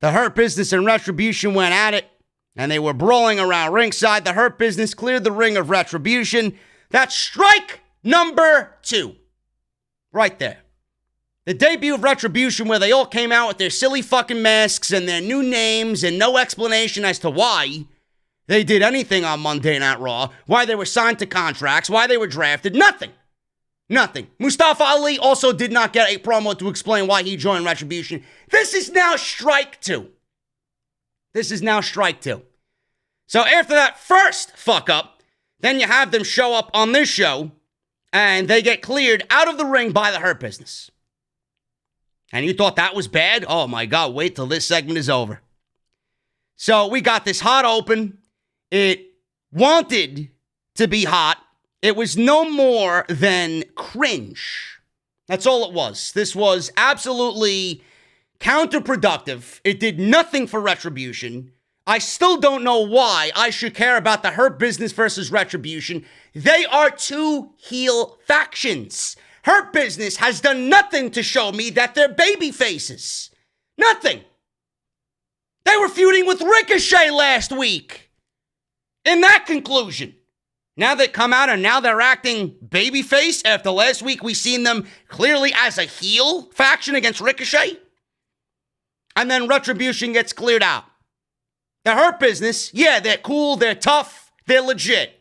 the Hurt Business and Retribution went at it, and they were brawling around ringside. The Hurt Business cleared the ring of Retribution. That's strike number 2. Right there. The debut of Retribution, where they all came out with their silly fucking masks and their new names and no explanation as to why they did anything on Monday Night Raw, why they were signed to contracts, why they were drafted. Nothing. Nothing. Mustafa Ali also did not get a promo to explain why he joined Retribution. This is now strike 2. This is now strike 2. So after that first fuck up, then you have them show up on this show, and they get cleared out of the ring by the Hurt Business. And you thought that was bad? Oh my God, wait till this segment is over. So we got this hot open. It wanted to be hot. It was no more than cringe. That's all it was. This was absolutely counterproductive. It did nothing for Retribution. I still don't know why I should care about the Hurt Business versus Retribution. They are two heel factions. Hurt Business has done nothing to show me that they're baby faces. Nothing. They were feuding with Ricochet last week. In that conclusion, now they come out and now they're acting babyface after last week we seen them clearly as a heel faction against Ricochet. And then Retribution gets cleared out. The Hurt Business, yeah, they're cool, they're tough, they're legit.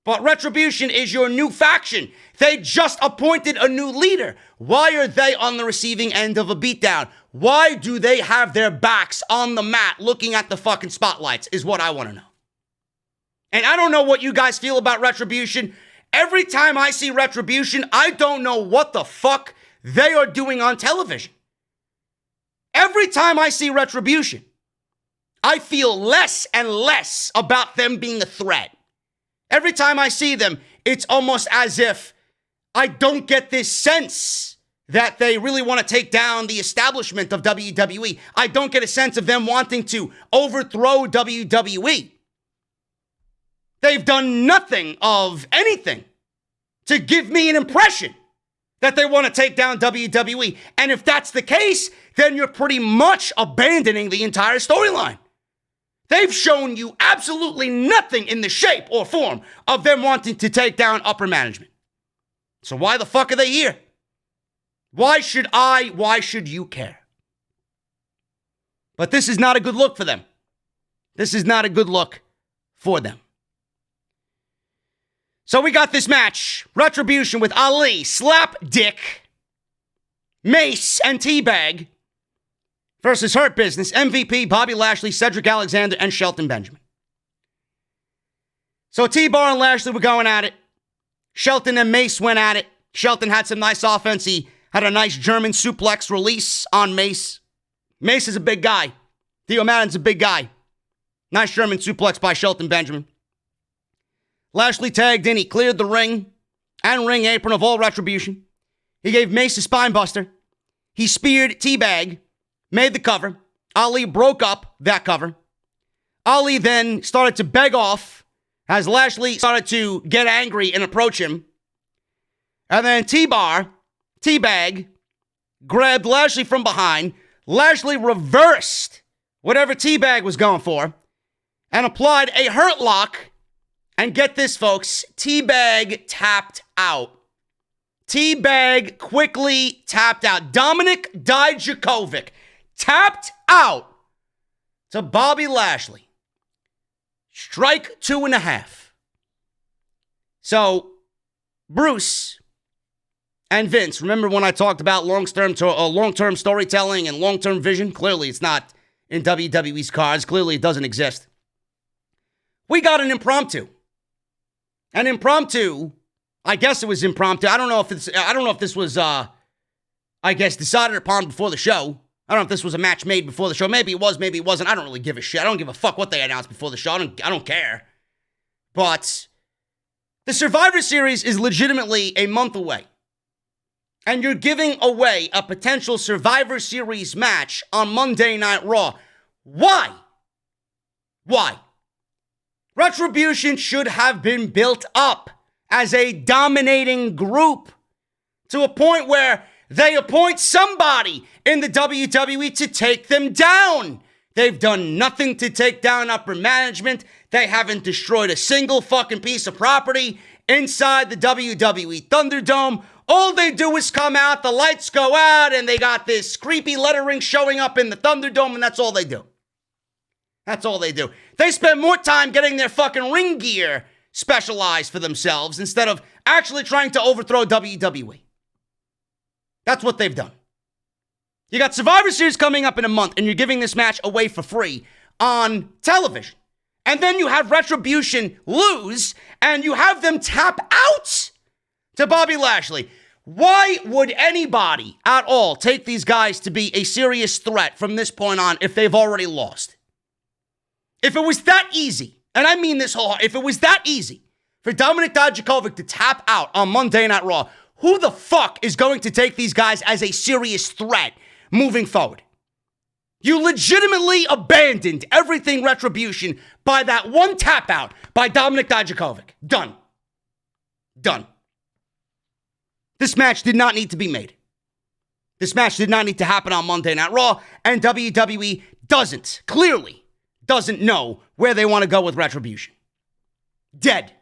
But Retribution is your new faction. They just appointed a new leader. Why are they on the receiving end of a beatdown? Why do they have their backs on the mat looking at the fucking spotlights is what I want to know. And I don't know what you guys feel about Retribution. Every time I see Retribution, I don't know what the fuck they are doing on television. Every time I see Retribution, I feel less and less about them being a threat. Every time I see them, it's almost as if I don't get this sense that they really want to take down the establishment of WWE. I don't get a sense of them wanting to overthrow WWE. They've done nothing of anything to give me an impression that they want to take down WWE. And if that's the case, then you're pretty much abandoning the entire storyline. They've shown you absolutely nothing in the shape or form of them wanting to take down upper management. So why the fuck are they here? Why should you care? But this is not a good look for them. This is not a good look for them. So we got this match, Retribution with Ali, Slapdick, Mace, and Teabag versus Hurt Business, MVP, Bobby Lashley, Cedric Alexander, and Shelton Benjamin. So T-Bar and Lashley were going at it. Shelton and Mace went at it. Shelton had some nice offense. He had a nice German suplex release on Mace. Mace is a big guy. Theo Madden's a big guy. Nice German suplex by Shelton Benjamin. Lashley tagged in. He cleared the ring and ring apron of all Retribution. He gave Mace a spine buster. He speared Teabag, made the cover. Ali broke up that cover. Ali then started to beg off as Lashley started to get angry and approach him. And then Teabag, grabbed Lashley from behind. Lashley reversed whatever Teabag was going for and applied a hurt lock. And get this, folks, Teabag tapped out. Teabag quickly tapped out. Dominik Dijakovic tapped out to Bobby Lashley. Strike 2.5. So, Bruce and Vince, remember when I talked about long-term storytelling and long-term vision? Clearly, it's not in WWE's cards. Clearly, it doesn't exist. We got an impromptu. An impromptu, I guess it was impromptu. I don't know if this was, decided upon before the show. I don't know if this was a match made before the show. Maybe it was, maybe it wasn't. I don't really give a shit. I don't give a fuck what they announced before the show. I don't care. But the Survivor Series is legitimately a month away. And you're giving away a potential Survivor Series match on Monday Night Raw. Why? Why? Retribution should have been built up as a dominating group to a point where they appoint somebody in the WWE to take them down. They've done nothing to take down upper management. They haven't destroyed a single fucking piece of property inside the WWE Thunderdome. All they do is come out, the lights go out, and they got this creepy lettering showing up in the Thunderdome, and that's all they do. That's all they do. They spend more time getting their fucking ring gear specialized for themselves instead of actually trying to overthrow WWE. That's what they've done. You got Survivor Series coming up in a month, and you're giving this match away for free on television. And then you have Retribution lose, and you have them tap out to Bobby Lashley. Why would anybody at all take these guys to be a serious threat from this point on if they've already lost? If it was that easy, and I mean this whole, if it was that easy for Dominik Dijakovic to tap out on Monday Night Raw, who the fuck is going to take these guys as a serious threat moving forward? You legitimately abandoned everything Retribution by that one tap out by Dominik Dijakovic. Done. Done. This match did not need to be made. This match did not need to happen on Monday Night Raw, and WWE clearly doesn't know where they want to go with Retribution. Dead.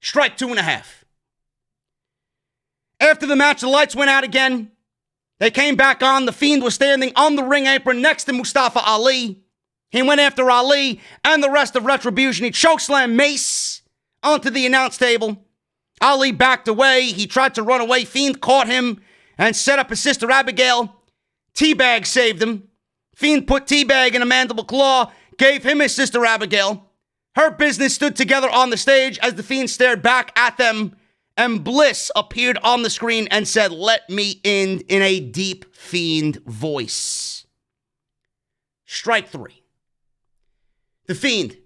Strike 2.5. After the match, the lights went out again. They came back on. The Fiend was standing on the ring apron next to Mustafa Ali. He went after Ali and the rest of Retribution. He chokeslammed Mace onto the announce table. Ali backed away. He tried to run away. Fiend caught him and set up his sister Abigail. Teabag saved him. Fiend put Teabag in a mandible claw, gave him his sister Abigail. Hurt Business stood together on the stage as the Fiend stared back at them, and Bliss appeared on the screen and said, "Let me in a deep Fiend voice." Strike 3. The Fiend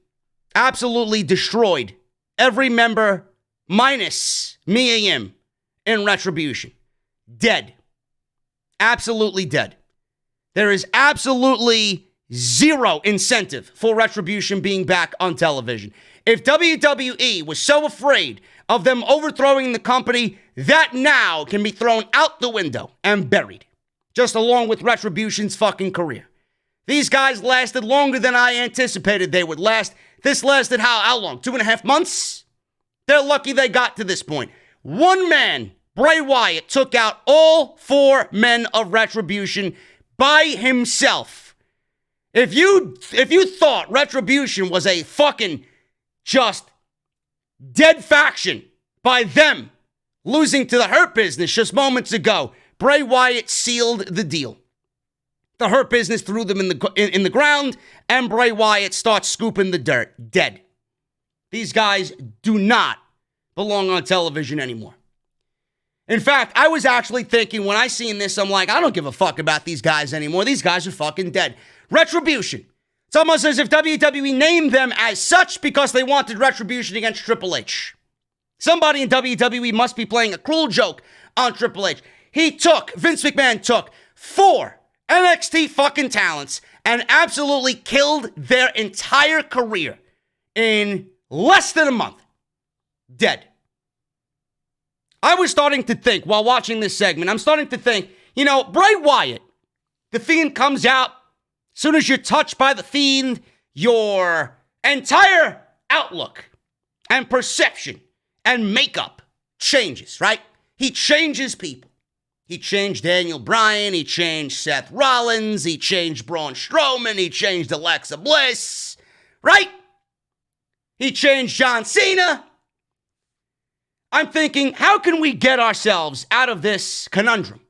absolutely destroyed every member minus Mia Yim in Retribution. Dead. Absolutely dead. There is absolutely zero incentive for Retribution being back on television. If WWE was so afraid of them overthrowing the company, that now can be thrown out the window and buried, just along with Retribution's fucking career. These guys lasted longer than I anticipated they would last. This lasted how long? 2.5 months? They're lucky they got to this point. One man, Bray Wyatt, took out all 4 men of Retribution by himself. If you thought Retribution was a fucking just dead faction by them losing to the Hurt Business just moments ago, Bray Wyatt sealed the deal. The Hurt Business threw them in the ground, and Bray Wyatt starts scooping the dirt. Dead. These guys do not belong on television anymore. In fact, I was actually thinking when I seen this, I'm like, I don't give a fuck about these guys anymore. These guys are fucking dead. Retribution. It's almost as if WWE named them as such because they wanted retribution against Triple H. Somebody in WWE must be playing a cruel joke on Triple H. Vince McMahon took 4 NXT fucking talents and absolutely killed their entire career in less than a month. Dead. I was starting to think, while watching this segment, I'm starting to think, Bray Wyatt, the Fiend comes out. As soon as you're touched by the Fiend, your entire outlook and perception and makeup changes, right? He changes people. He changed Daniel Bryan. He changed Seth Rollins. He changed Braun Strowman. He changed Alexa Bliss, right? He changed John Cena. I'm thinking, how can we get ourselves out of this conundrum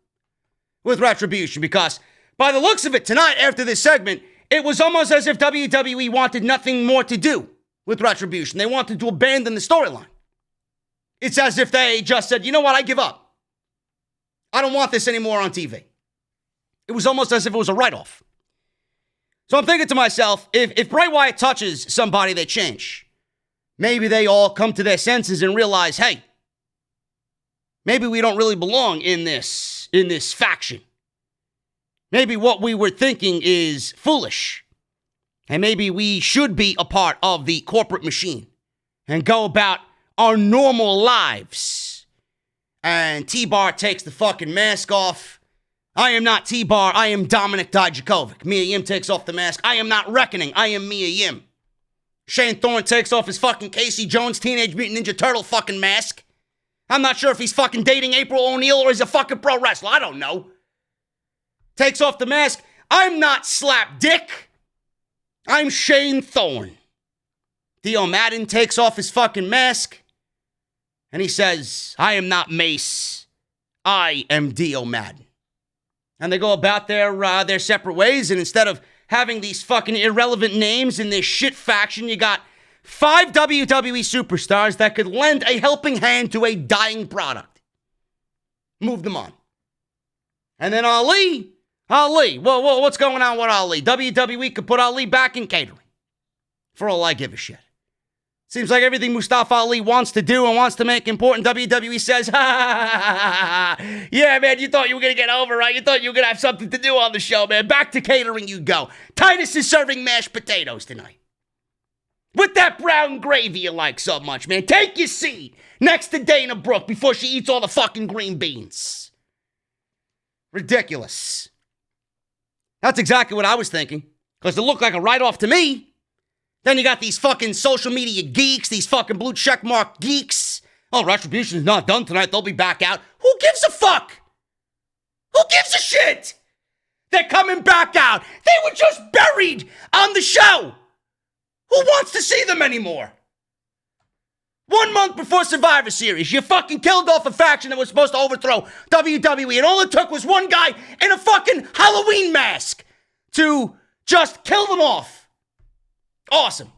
with Retribution? Because by the looks of it tonight, after this segment, it was almost as if WWE wanted nothing more to do with Retribution. They wanted to abandon the storyline. It's as if they just said, you know what, I give up. I don't want this anymore on TV. It was almost as if it was a write-off. So I'm thinking to myself, if Bray Wyatt touches somebody, they change. Maybe they all come to their senses and realize, hey, maybe we don't really belong in this faction. Maybe what we were thinking is foolish. And maybe we should be a part of the corporate machine and go about our normal lives. And T-Bar takes the fucking mask off. I am not T-Bar. I am Dominic Dijakovic. Mia Yim takes off the mask. I am not Reckoning. I am Mia Yim. Shane Thorne takes off his fucking Casey Jones Teenage Mutant Ninja Turtle fucking mask. I'm not sure if he's fucking dating April O'Neil or he's a fucking pro wrestler. I don't know. Takes off the mask. I'm not Slap Dick. I'm Shane Thorne. Dio Madden takes off his fucking mask. And he says, I am not Mace. I am Dio Madden. And they go about their separate ways. And instead of having these fucking irrelevant names in this shit faction, you got 5 WWE superstars that could lend a helping hand to a dying product. Move them on. And then Ali, whoa, what's going on with Ali? WWE could put Ali back in catering. For all I give a shit. Seems like everything Mustafa Ali wants to do and wants to make important, WWE says, yeah, man, you thought you were going to get over, right? You thought you were going to have something to do on the show, man. Back to catering you go. Titus is serving mashed potatoes tonight. With that brown gravy you like so much, man. Take your seat next to Dana Brooke before she eats all the fucking green beans. Ridiculous. That's exactly what I was thinking. Because it looked like a write-off to me. Then you got these fucking social media geeks, these fucking blue checkmark geeks. Oh, Retribution's not done tonight. They'll be back out. Who gives a fuck? Who gives a shit? They're coming back out. They were just buried on the show. Who wants to see them anymore? 1 month before Survivor Series, you fucking killed off a faction that was supposed to overthrow WWE, and all it took was one guy in a fucking Halloween mask to just kill them off. Awesome.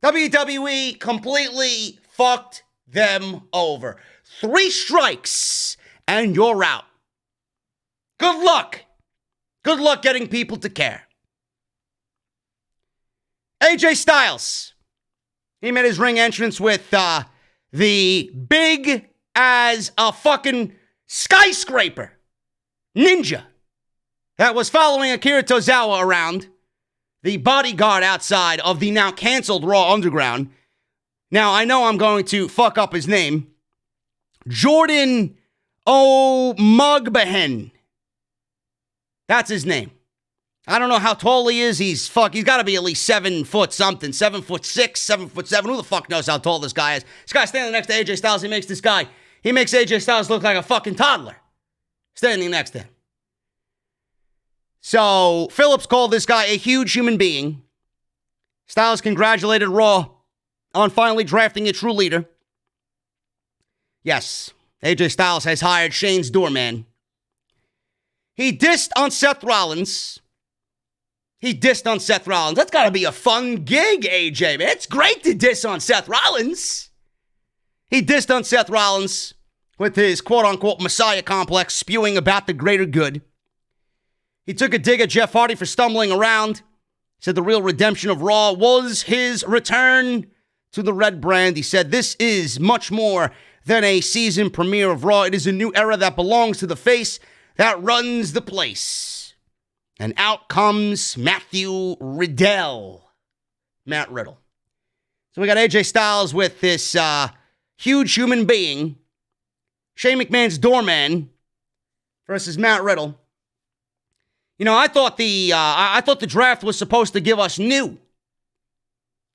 WWE completely fucked them over. 3 strikes, and you're out. Good luck. Good luck getting people to care. AJ Styles. He made his ring entrance with the big as a fucking skyscraper ninja that was following Akira Tozawa around, the bodyguard outside of the now canceled Raw Underground. Now, I know I'm going to fuck up his name. Jordan O'Mugbahen. That's his name. I don't know how tall he is. He's got to be at least 7 foot something. 7'6", 7'7". Who the fuck knows how tall this guy is? This guy standing next to AJ Styles, he makes AJ Styles look like a fucking toddler standing next to him. So Phillips called this guy a huge human being. Styles congratulated Raw on finally drafting a true leader. Yes, AJ Styles has hired Shane's doorman. He dissed on Seth Rollins. That's got to be a fun gig, AJ, man. It's great to diss on Seth Rollins. He dissed on Seth Rollins with his quote-unquote Messiah complex spewing about the greater good. He took a dig at Jeff Hardy for stumbling around. Said the real redemption of Raw was his return to the red brand. He said, this is much more than a season premiere of Raw. It is a new era that belongs to the face that runs the place. And out comes Matthew Riddle. Matt Riddle. So we got AJ Styles with this huge human being, Shane McMahon's doorman, versus Matt Riddle. You know, I thought the draft was supposed to give us new.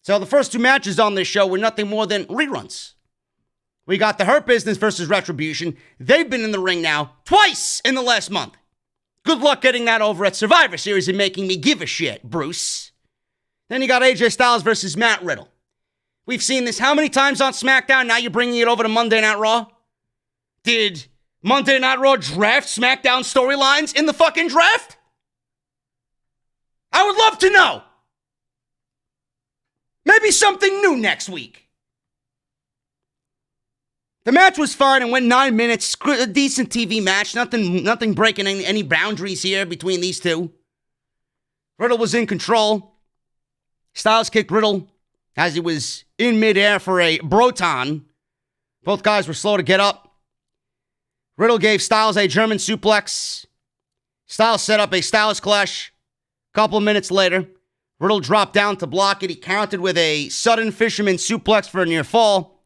So the first two matches on this show were nothing more than reruns. We got the Hurt Business versus Retribution. They've been in the ring now twice in the last month. Good luck getting that over at Survivor Series and making me give a shit, Bruce. Then you got AJ Styles versus Matt Riddle. We've seen this how many times on SmackDown? Now you're bringing it over to Monday Night Raw? Did Monday Night Raw draft SmackDown storylines in the fucking draft? I would love to know. Maybe something new next week. The match was fine and went 9 minutes. A decent TV match. Nothing breaking any boundaries here between these two. Riddle was in control. Styles kicked Riddle as he was in midair for a Broton. Both guys were slow to get up. Riddle gave Styles a German suplex. Styles set up a Styles Clash. A couple of minutes later, Riddle dropped down to block it. He countered with a sudden fisherman suplex for a near fall.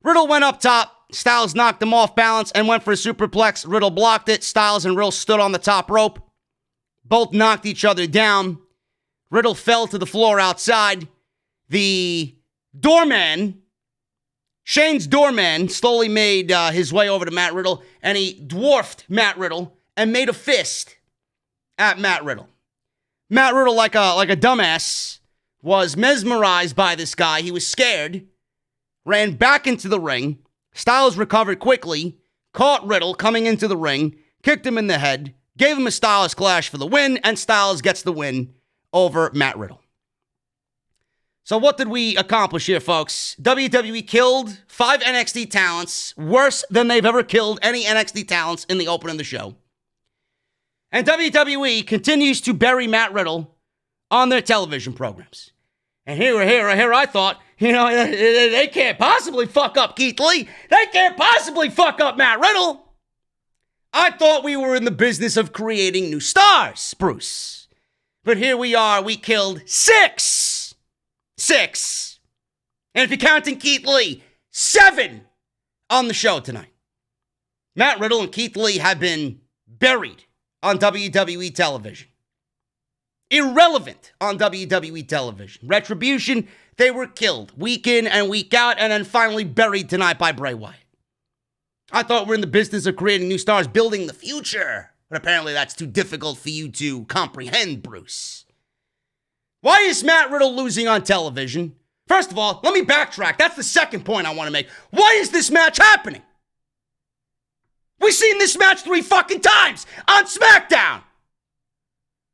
Riddle went up top. Styles knocked him off balance and went for a superplex. Riddle blocked it. Styles and Riddle stood on the top rope. Both knocked each other down. Riddle fell to the floor outside. The doorman, Shane's doorman, slowly made his way over to Matt Riddle, and he dwarfed Matt Riddle and made a fist at Matt Riddle. Matt Riddle, like a dumbass, was mesmerized by this guy. He was scared, ran back into the ring. Styles recovered quickly, caught Riddle coming into the ring, kicked him in the head, gave him a Styles Clash for the win, and Styles gets the win over Matt Riddle. So what did we accomplish here, folks? WWE killed 5 NXT talents, worse than they've ever killed any NXT talents in the open of the show. And WWE continues to bury Matt Riddle on their television programs. And here I thought, they can't possibly fuck up Keith Lee. They can't possibly fuck up Matt Riddle. I thought we were in the business of creating new stars, Bruce. But here we are, we killed 6. 6. And if you're counting Keith Lee, 7 on the show tonight. Matt Riddle and Keith Lee have been buried on WWE television. Irrelevant on WWE television. Retribution, they were killed week in and week out, and then finally buried tonight by Bray Wyatt. I thought we're in the business of creating new stars, building the future. But apparently that's too difficult for you to comprehend, Bruce. Why is Matt Riddle losing on television? First of all, let me backtrack. That's the second point I want to make. Why is this match happening? We've seen this match 3 fucking times on SmackDown.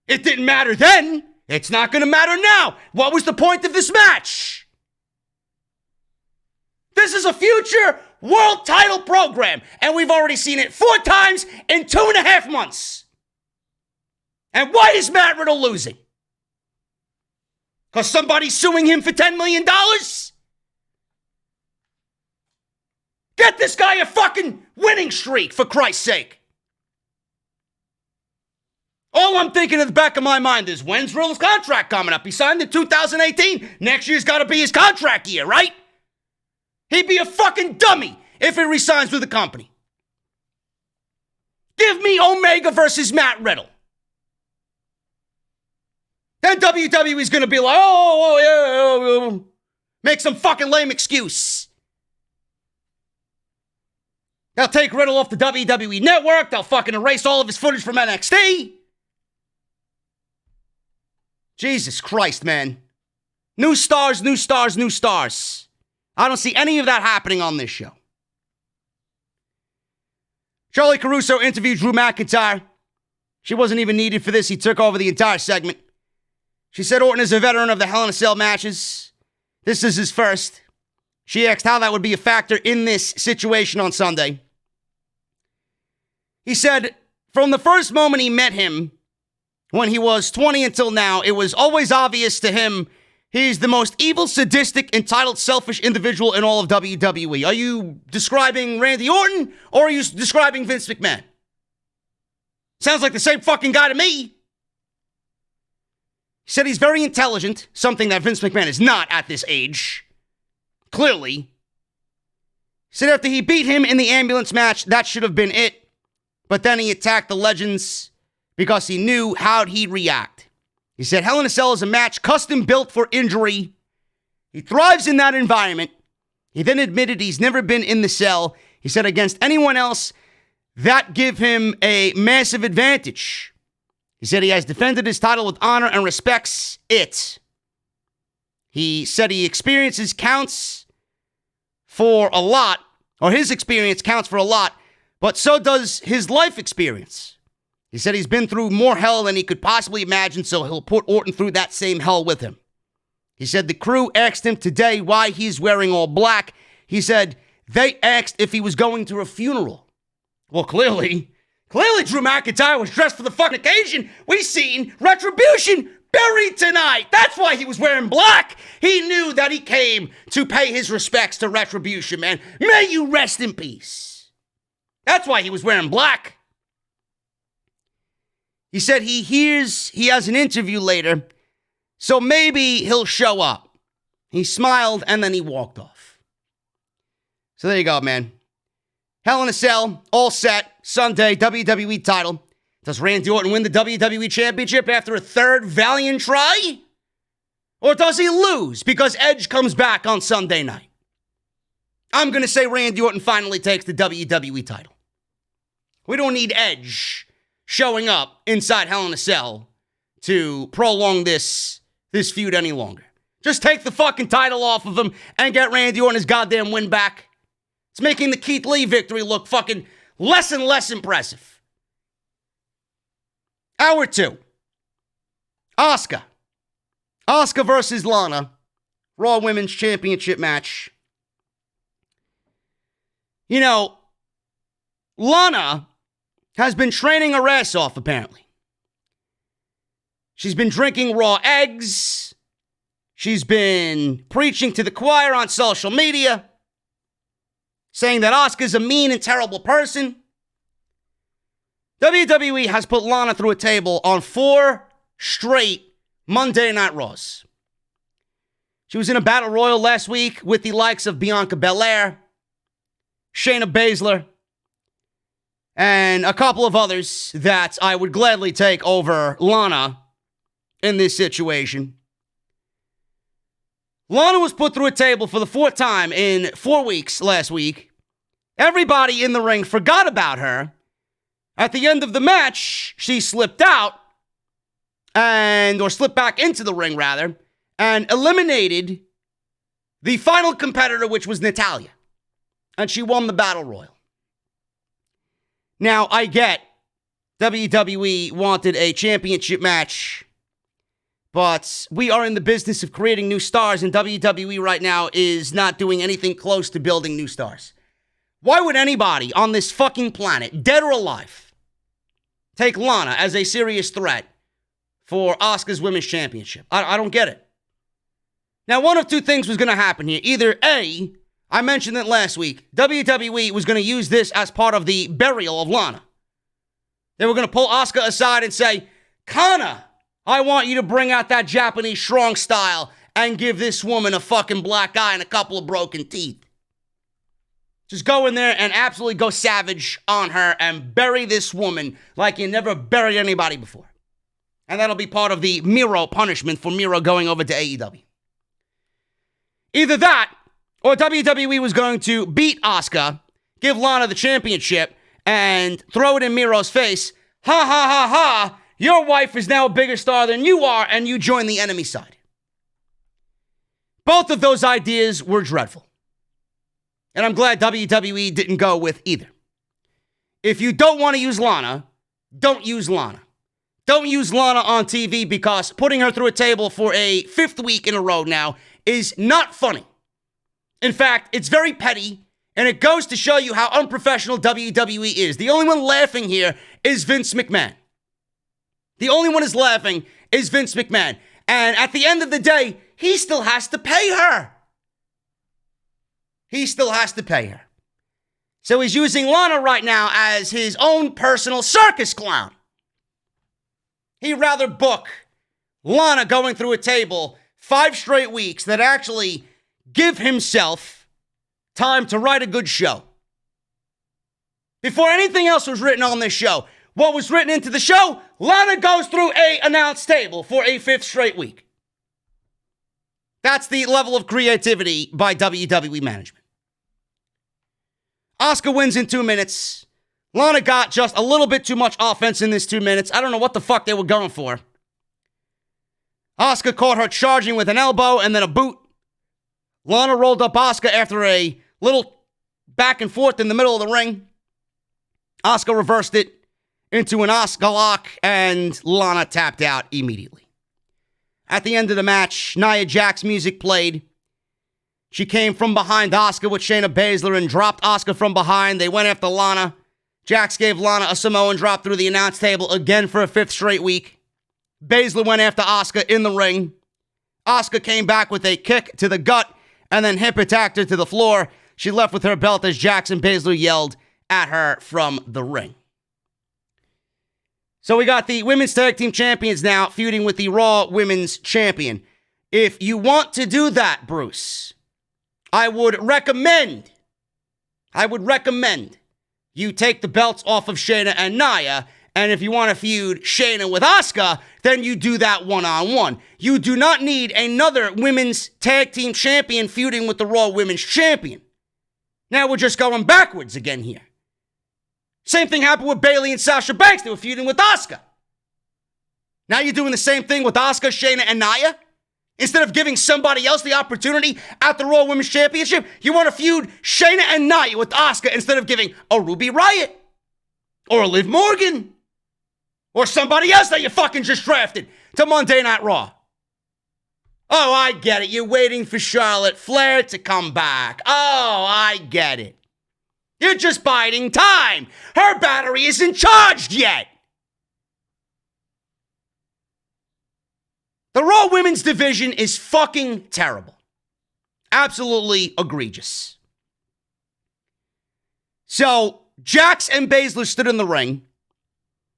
It didn't matter then. It's not going to matter now. What was the point of this match? This is a future world title program, and we've already seen it 4 times in 2.5 months. And why is Matt Riddle losing? Because somebody's suing him for $10 million? Get this guy a fucking winning streak, for Christ's sake. All I'm thinking in the back of my mind is, when's Riddle's contract coming up? He signed in 2018. Next year's got to be his contract year, right? He'd be a fucking dummy if he resigns with the company. Give me Omega versus Matt Riddle. Then WWE's going to be like, yeah, make some fucking lame excuse. They'll take Riddle off the WWE Network. They'll fucking erase all of his footage from NXT. Jesus Christ, man. New stars, new stars, new stars. I don't see any of that happening on this show. Charlie Caruso interviewed Drew McIntyre. She wasn't even needed for this. He took over the entire segment. She said Orton is a veteran of the Hell in a Cell matches. This is his first. She asked how that would be a factor in this situation on Sunday. He said, from the first moment he met him, when he was 20 until now, it was always obvious to him he's the most evil, sadistic, entitled, selfish individual in all of WWE. Are you describing Randy Orton, or are you describing Vince McMahon? Sounds like the same fucking guy to me. He said he's very intelligent, something that Vince McMahon is not at this age. Clearly. He said after he beat him in the ambulance match, that should have been it. But then he attacked the legends because he knew how he'd react. He said Hell in a Cell is a match custom built for injury. He thrives in that environment. He then admitted he's never been in the cell. He said against anyone else, that give him a massive advantage. He said he has defended his title with honor and respects it. He said he experiences counts for a lot, or his experience counts for a lot, but so does his life experience. He said he's been through more hell than he could possibly imagine, so he'll put Orton through that same hell with him. He said the crew asked him today why he's wearing all black. He said they asked if he was going to a funeral. Well, clearly Drew McIntyre was dressed for the fucking occasion. We seen Retribution buried tonight. That's why he was wearing black. He knew that he came to pay his respects to Retribution, man. May you rest in peace. That's why he was wearing black. He said he hears he has an interview later, so maybe he'll show up. He smiled and then he walked off. So there you go, man. Hell in a Cell, all set. Sunday, WWE title. Does Randy Orton win the WWE Championship after a third valiant try? Or does he lose because Edge comes back on Sunday night? I'm going to say Randy Orton finally takes the WWE title. We don't need Edge showing up inside Hell in a Cell to prolong this feud any longer. Just take the fucking title off of him and get Randy Orton his goddamn win back. It's making the Keith Lee victory look fucking less and less impressive. Hour 2. Asuka. Asuka versus Lana. Raw Women's Championship match. You know, Lana has been training her ass off, apparently. She's been drinking raw eggs. She's been preaching to the choir on social media, saying that Asuka's a mean and terrible person. WWE has put Lana through a table on 4 straight Monday Night Raws. She was in a battle royal last week with the likes of Bianca Belair, Shayna Baszler, and a couple of others that I would gladly take over Lana in this situation. Lana was put through a table for the 4th time in 4 weeks last week. Everybody in the ring forgot about her. At the end of the match, she slipped out, or slipped back into the ring, rather, and eliminated the final competitor, which was Natalya. And she won the Battle Royal. Now, I get WWE wanted a championship match, but we are in the business of creating new stars, and WWE right now is not doing anything close to building new stars. Why would anybody on this fucking planet, dead or alive, take Lana as a serious threat for Asuka's Women's Championship? I don't get it. Now, one of two things was going to happen here. Either A, I mentioned it last week, WWE was going to use this as part of the burial of Lana. They were going to pull Asuka aside and say, Kana, I want you to bring out that Japanese strong style and give this woman a fucking black eye and a couple of broken teeth. Just go in there and absolutely go savage on her and bury this woman like you never buried anybody before. And that'll be part of the Miro punishment for Miro going over to AEW. Either that, or WWE was going to beat Asuka, give Lana the championship, and throw it in Miro's face. Ha ha ha ha, Your wife is now a bigger star than you are, and you join the enemy side. Both of those ideas were dreadful. And I'm glad WWE didn't go with either. If you don't want to use Lana, don't use Lana. Don't use Lana on TV because putting her through a table for a 5th week in a row now is not funny. In fact, it's very petty, and it goes to show you how unprofessional WWE is. The only one laughing here is Vince McMahon. The only one is laughing is Vince McMahon. And at the end of the day, he still has to pay her. He still has to pay her. So he's using Lana right now as his own personal circus clown. He'd rather book Lana going through a table 5 straight weeks than actually give himself time to write a good show. Before anything else was written on this show, what was written into the show? Lana goes through a announced table for a 5th straight week. That's the level of creativity by WWE management. Asuka wins in 2 minutes. Lana got just a little bit too much offense in this 2 minutes. I don't know what the fuck they were going for. Asuka caught her charging with an elbow and then a boot. Lana rolled up Asuka after a little back and forth in the middle of the ring. Asuka reversed it into an Asuka lock, and Lana tapped out immediately. At the end of the match, Nia Jax's music played. She came from behind Asuka with Shayna Baszler and dropped Asuka from behind. They went after Lana. Jax gave Lana a Samoan drop through the announce table again for a 5th straight week. Baszler went after Asuka in the ring. Asuka came back with a kick to the gut and then hip attacked her to the floor. She left with her belt as Jax and Baszler yelled at her from the ring. So we got the women's tag team champions now feuding with the Raw women's champion. If you want to do that, Bruce, I would recommend you take the belts off of Shayna and Nia, and if you want to feud Shayna with Asuka, then you do that one-on-one. You do not need another women's tag team champion feuding with the Raw women's champion. Now we're just going backwards again here. Same thing happened with Bayley and Sasha Banks. They were feuding with Asuka. Now you're doing the same thing with Asuka, Shayna, and Nia? Instead of giving somebody else the opportunity at the Raw Women's Championship, you want to feud Shayna and Nia with Asuka instead of giving a Ruby Riott or a Liv Morgan or somebody else that you fucking just drafted to Monday Night Raw. Oh, I get it. You're waiting for Charlotte Flair to come back. Oh, I get it. You're just biding time. Her battery isn't charged yet. The Raw Women's division is fucking terrible. Absolutely egregious. So, Jax and Baszler stood in the ring.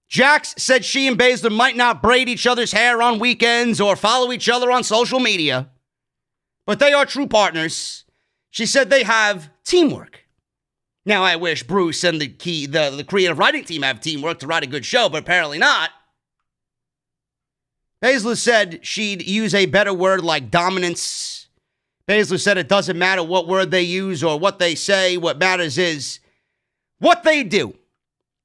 Jax said she and Baszler might not braid each other's hair on weekends or follow each other on social media, but they are true partners. She said they have teamwork. Now, I wish Bruce and the creative writing team have teamwork to write a good show, but apparently not. Baszler said she'd use a better word like dominance. Baszler said it doesn't matter what word they use or what they say. What matters is what they do.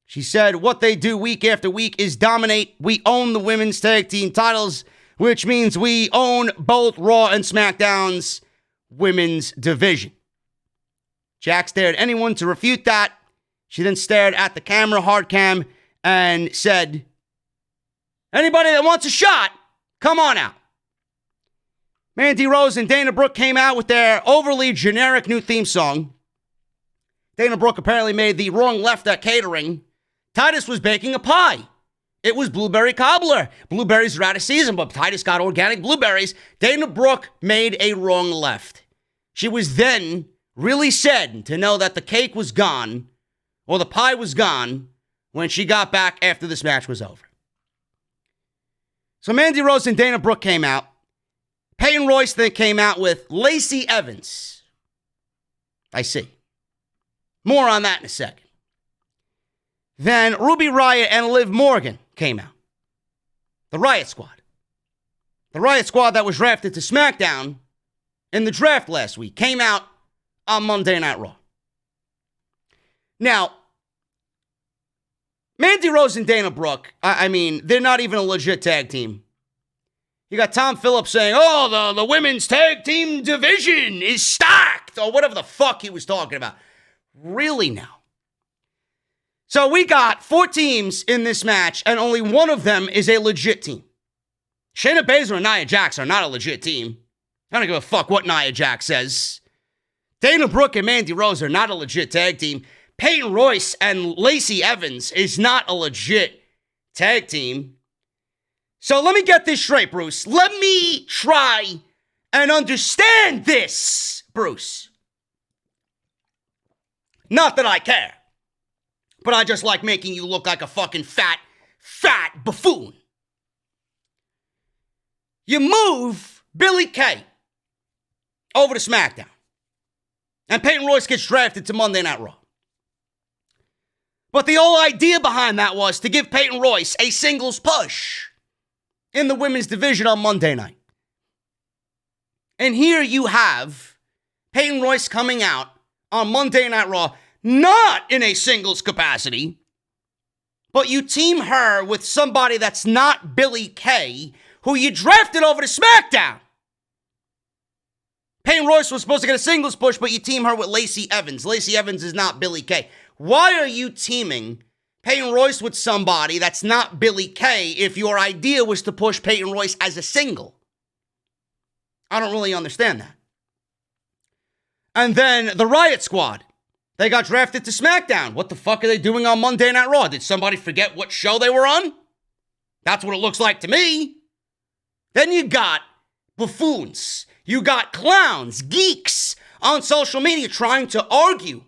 She said what they do week after week is dominate. We own the women's tag team titles, which means we own both Raw and SmackDown's women's division. Jax dared anyone to refute that. She then stared at the camera, hard cam, and said, anybody that wants a shot, come on out. Mandy Rose and Dana Brooke came out with their overly generic new theme song. Dana Brooke apparently made the wrong left at catering. Titus was baking a pie. It was blueberry cobbler. Blueberries are out of season, but Titus got organic blueberries. Dana Brooke made a wrong left. She was then really sad to know that the cake was gone, or the pie was gone, when she got back after this match was over. So Mandy Rose and Dana Brooke came out. Peyton Royce then came out with Lacey Evans. I see. More on that in a second. Then Ruby Riott and Liv Morgan came out. The Riott Squad. The Riott Squad that was drafted to SmackDown in the draft last week came out on Monday Night Raw. Now, Mandy Rose and Dana Brooke, I mean, they're not even a legit tag team. You got Tom Phillips saying, oh, the women's tag team division is stacked, or whatever the fuck he was talking about. Really now? So we got 4 teams in this match, and only one of them is a legit team. Shayna Baszler and Nia Jax are not a legit team. I don't give a fuck what Nia Jax says. Dana Brooke and Mandy Rose are not a legit tag team. Peyton Royce and Lacey Evans is not a legit tag team. So let me get this straight, Bruce. Let me try and understand this, Bruce. Not that I care, but I just like making you look like a fucking fat buffoon. You move Billie Kay over to SmackDown, and Peyton Royce gets drafted to Monday Night Raw. But the whole idea behind that was to give Peyton Royce a singles push in the women's division on Monday night. And here you have Peyton Royce coming out on Monday Night Raw, not in a singles capacity, but you team her with somebody that's not Billie Kay, who you drafted over to SmackDown. Peyton Royce was supposed to get a singles push, but you team her with Lacey Evans. Lacey Evans is not Billie Kay. Why are you teaming Peyton Royce with somebody that's not Billie Kay if your idea was to push Peyton Royce as a single? I don't really understand that. And then the Riott Squad. They got drafted to SmackDown. What the fuck are they doing on Monday Night Raw? Did somebody forget what show they were on? That's what it looks like to me. Then you got buffoons. You got clowns, geeks on social media trying to argue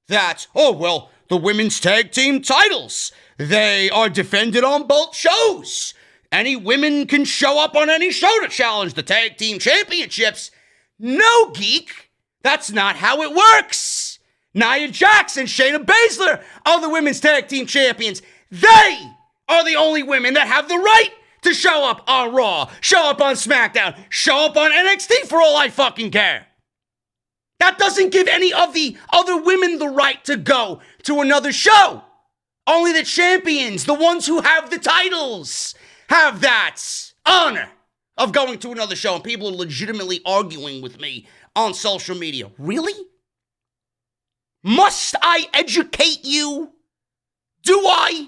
that, oh, well, the women's tag team titles, they are defended on both shows. Any women can show up on any show to challenge the tag team championships. No, geek. That's not how it works. Nia Jax and Shayna Baszler are the women's tag team champions. They are the only women that have the right to show up on Raw, show up on SmackDown, show up on NXT for all I fucking care. That doesn't give any of the other women the right to go to another show. Only the champions, the ones who have the titles, have that honor of going to another show. And people are legitimately arguing with me on social media. Really? Must I educate you? Do I?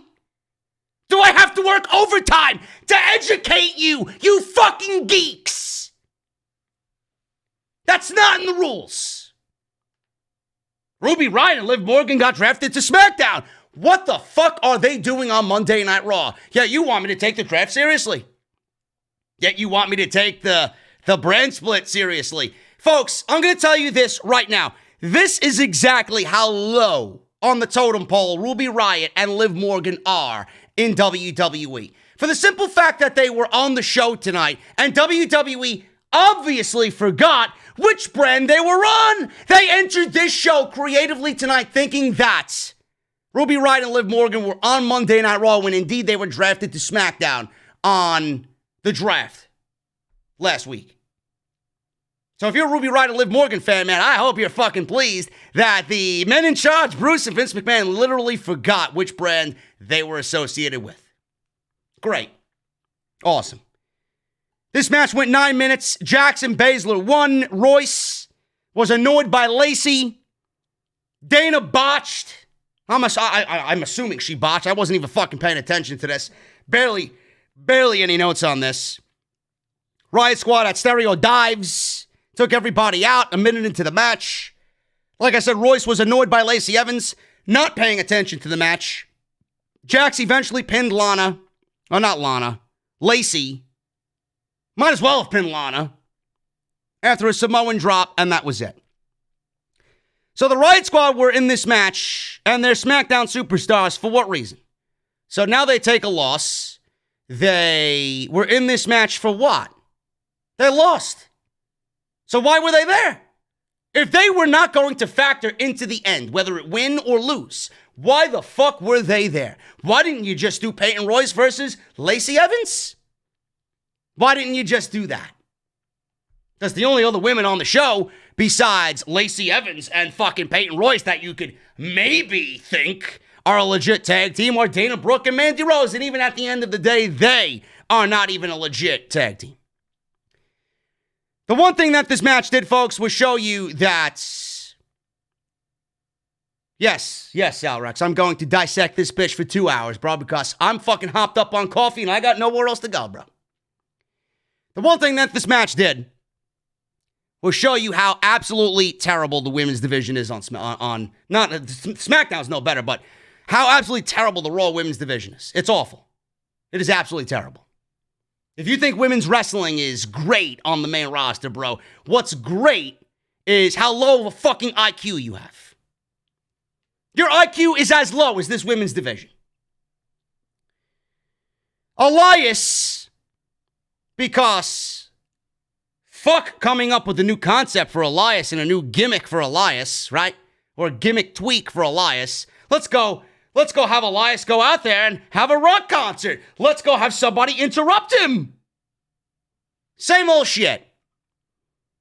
Do I have to work overtime to educate you, you fucking geeks? That's not in the rules. Ruby Riott and Liv Morgan got drafted to SmackDown. What the fuck are they doing on Monday Night Raw? Yeah, you want me to take the draft seriously. Yet you want me to take the brand split seriously. Folks, I'm going to tell you this right now. This is exactly how low on the totem pole Ruby Riott and Liv Morgan are in WWE. For the simple fact that they were on the show tonight, and WWE obviously forgot which brand they were on. They entered this show creatively tonight thinking that Ruby Riott and Liv Morgan were on Monday Night Raw when indeed they were drafted to SmackDown on the draft last week. So if you're a Ruby Riott and Liv Morgan fan, man, I hope you're fucking pleased that the men in charge, Bruce and Vince McMahon, literally forgot which brand they were associated with. Great. Awesome. This match went 9 minutes. Jax and Baszler won. Royce was annoyed by Lacey. Dana botched. I'm assuming she botched. I wasn't even fucking paying attention to this. Barely any notes on this. Riott Squad at stereo dives. Took everybody out a minute into the match. Like I said, Royce was annoyed by Lacey Evans, not paying attention to the match. Jax eventually pinned Lana. Oh, not Lana. Lacey. Might as well have pinned Lana after a Samoan drop, and that was it. So the Riott Squad were in this match, and they're SmackDown superstars for what reason? So now they take a loss. They were in this match for what? They lost. So why were they there? If they were not going to factor into the end, whether it win or lose, why the fuck were they there? Why didn't you just do Peyton Royce versus Lacey Evans? Why didn't you just do that? Because the only other women on the show, besides Lacey Evans and fucking Peyton Royce, that you could maybe think are a legit tag team are Dana Brooke and Mandy Rose. And even at the end of the day, they are not even a legit tag team. The one thing that this match did, folks, was show you that, yes, Alrex, I'm going to dissect this bitch for 2 hours, bro, because I'm fucking hopped up on coffee and I got nowhere else to go, bro. The one thing that this match did was show you how absolutely terrible the women's division is SmackDown's no better, but how absolutely terrible the Raw women's division is. It's awful. It is absolutely terrible. If you think women's wrestling is great on the main roster, bro, what's great is how low of a fucking IQ you have. Your IQ is as low as this women's division. Elias, because fuck coming up with a new concept for Elias and a new gimmick for Elias, right? Or a gimmick tweak for Elias. Let's go have Elias go out there and have a rock concert. Let's go have somebody interrupt him. Same old shit.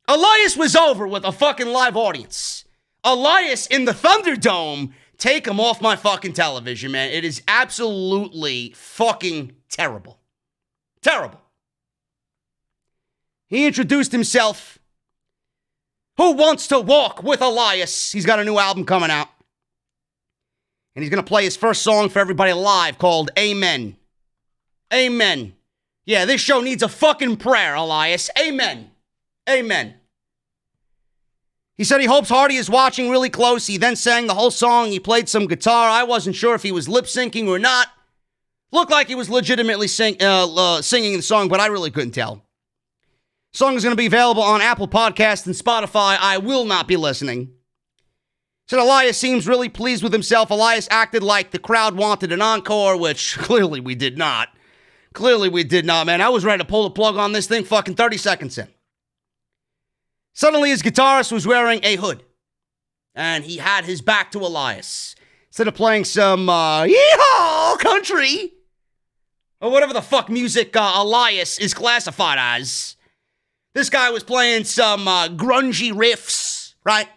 Elias was over with a fucking live audience. Elias in the Thunderdome, take him off my fucking television, man. It is absolutely fucking terrible. Terrible. He introduced himself. Who wants to walk with Elias? He's got a new album coming out. And he's going to play his first song for everybody live called Amen. Amen. Yeah, this show needs a fucking prayer, Elias. Amen. Amen. He said he hopes Hardy is watching really close. He then sang the whole song. He played some guitar. I wasn't sure if he was lip syncing or not. Looked like he was legitimately singing the song, but I really couldn't tell. Song is going to be available on Apple Podcasts and Spotify. I will not be listening. Said Elias seems really pleased with himself. Elias acted like the crowd wanted an encore, which clearly we did not. Clearly we did not, man. I was ready to pull the plug on this thing fucking 30 seconds in. Suddenly his guitarist was wearing a hood. And he had his back to Elias. Instead of playing some, yeehaw country, or whatever the fuck music Elias is classified as, this guy was playing some grungy riffs, right?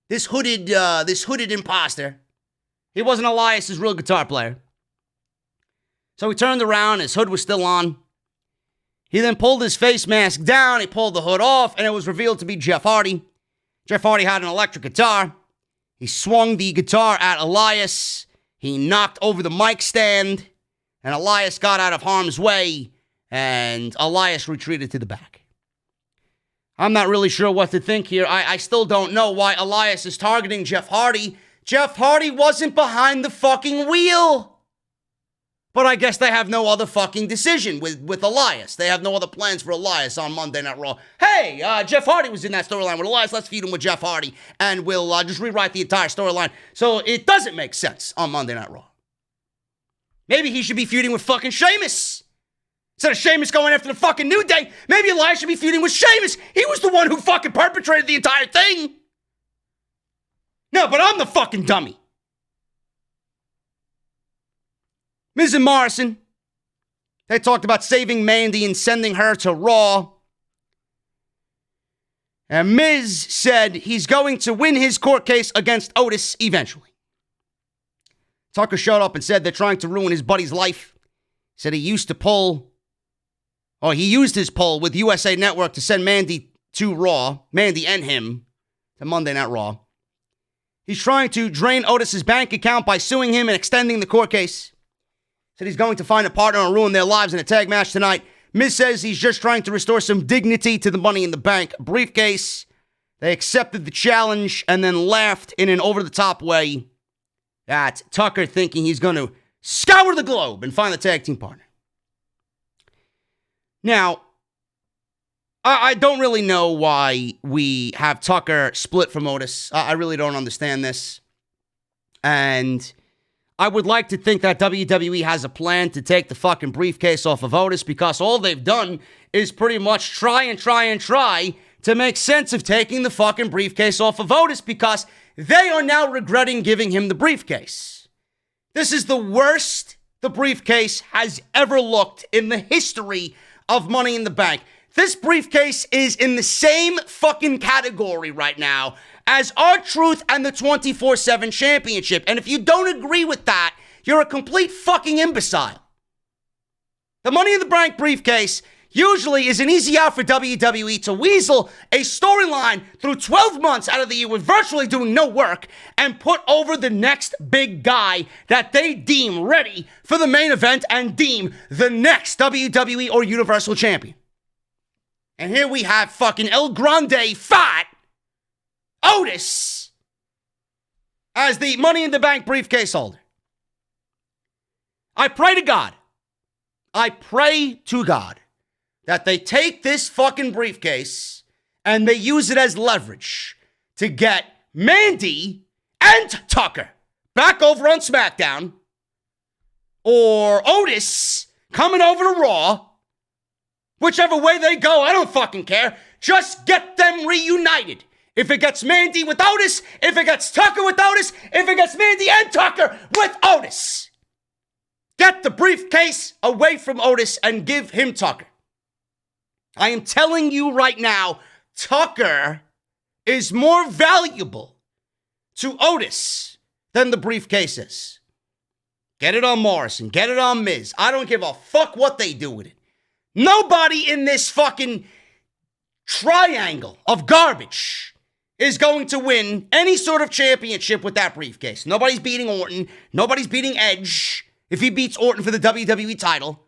This hooded imposter. He wasn't Elias's real guitar player. So he turned around, his hood was still on. He then pulled his face mask down, he pulled the hood off, and it was revealed to be Jeff Hardy. Jeff Hardy had an electric guitar. He swung the guitar at Elias. He knocked over the mic stand, and Elias got out of harm's way, and Elias retreated to the back. I'm not really sure what to think here. I still don't know why Elias is targeting Jeff Hardy. Jeff Hardy wasn't behind the fucking wheel. But I guess they have no other fucking decision with Elias. They have no other plans for Elias on Monday Night Raw. Hey, Jeff Hardy was in that storyline with Elias. Let's feud him with Jeff Hardy, and we'll just rewrite the entire storyline. So it doesn't make sense on Monday Night Raw. Maybe he should be feuding with fucking Sheamus. Instead of Sheamus going after the fucking New Day, maybe Elias should be feuding with Sheamus. He was the one who fucking perpetrated the entire thing. No, but I'm the fucking dummy. Miz and Morrison, they talked about saving Mandy and sending her to Raw. And Miz said he's going to win his court case against Otis eventually. Tucker showed up and said they're trying to ruin his buddy's life. He said he used his pull with USA Network to send Mandy to Raw, Mandy and him, to Monday Night Raw. He's trying to drain Otis's bank account by suing him and extending the court case. Said he's going to find a partner and ruin their lives in a tag match tonight. Miz says he's just trying to restore some dignity to the Money in the Bank briefcase. They accepted the challenge and then laughed in an over-the-top way at Tucker, thinking he's going to scour the globe and find the tag team partner. Now, I don't really know why we have Tucker split from Otis. I really don't understand this. And I would like to think that WWE has a plan to take the fucking briefcase off of Otis, because all they've done is pretty much try to make sense of taking the fucking briefcase off of Otis, because they are now regretting giving him the briefcase. This is the worst the briefcase has ever looked in the history of Money in the Bank. This briefcase is in the same fucking category right now as R-Truth and the 24/7 championship. And if you don't agree with that, you're a complete fucking imbecile. The Money in the Bank briefcase usually is an easy out for WWE to weasel a storyline through 12 months out of the year with virtually doing no work and put over the next big guy that they deem ready for the main event and deem the next WWE or Universal Champion. And here we have fucking El Grande Fat Otis as the Money in the Bank briefcase holder. I pray to God that they take this fucking briefcase and they use it as leverage to get Mandy and Tucker back over on SmackDown, or Otis coming over to Raw. Whichever way they go, I don't fucking care. Just get them reunited. If it gets Mandy with Otis, if it gets Tucker with Otis, if it gets Mandy and Tucker with Otis. Get the briefcase away from Otis and give him Tucker. I am telling you right now, Tucker is more valuable to Otis than the briefcase is. Get it on Morrison. Get it on Miz. I don't give a fuck what they do with it. Nobody in this fucking triangle of garbage is going to win any sort of championship with that briefcase. Nobody's beating Orton. Nobody's beating Edge if he beats Orton for the WWE title,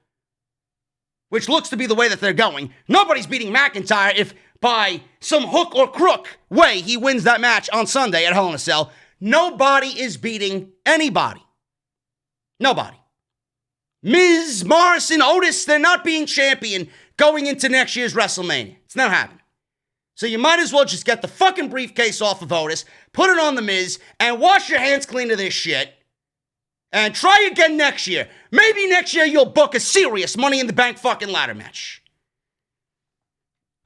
which looks to be the way that they're going. Nobody's beating McIntyre if by some hook or crook way he wins that match on Sunday at Hell in a Cell. Nobody is beating anybody. Nobody. Miz, Morrison, Otis, they're not being champion going into next year's WrestleMania. It's not happening. So you might as well just get the fucking briefcase off of Otis, put it on the Miz, and wash your hands clean of this shit. And try again next year. Maybe next year you'll book a serious Money in the Bank fucking ladder match.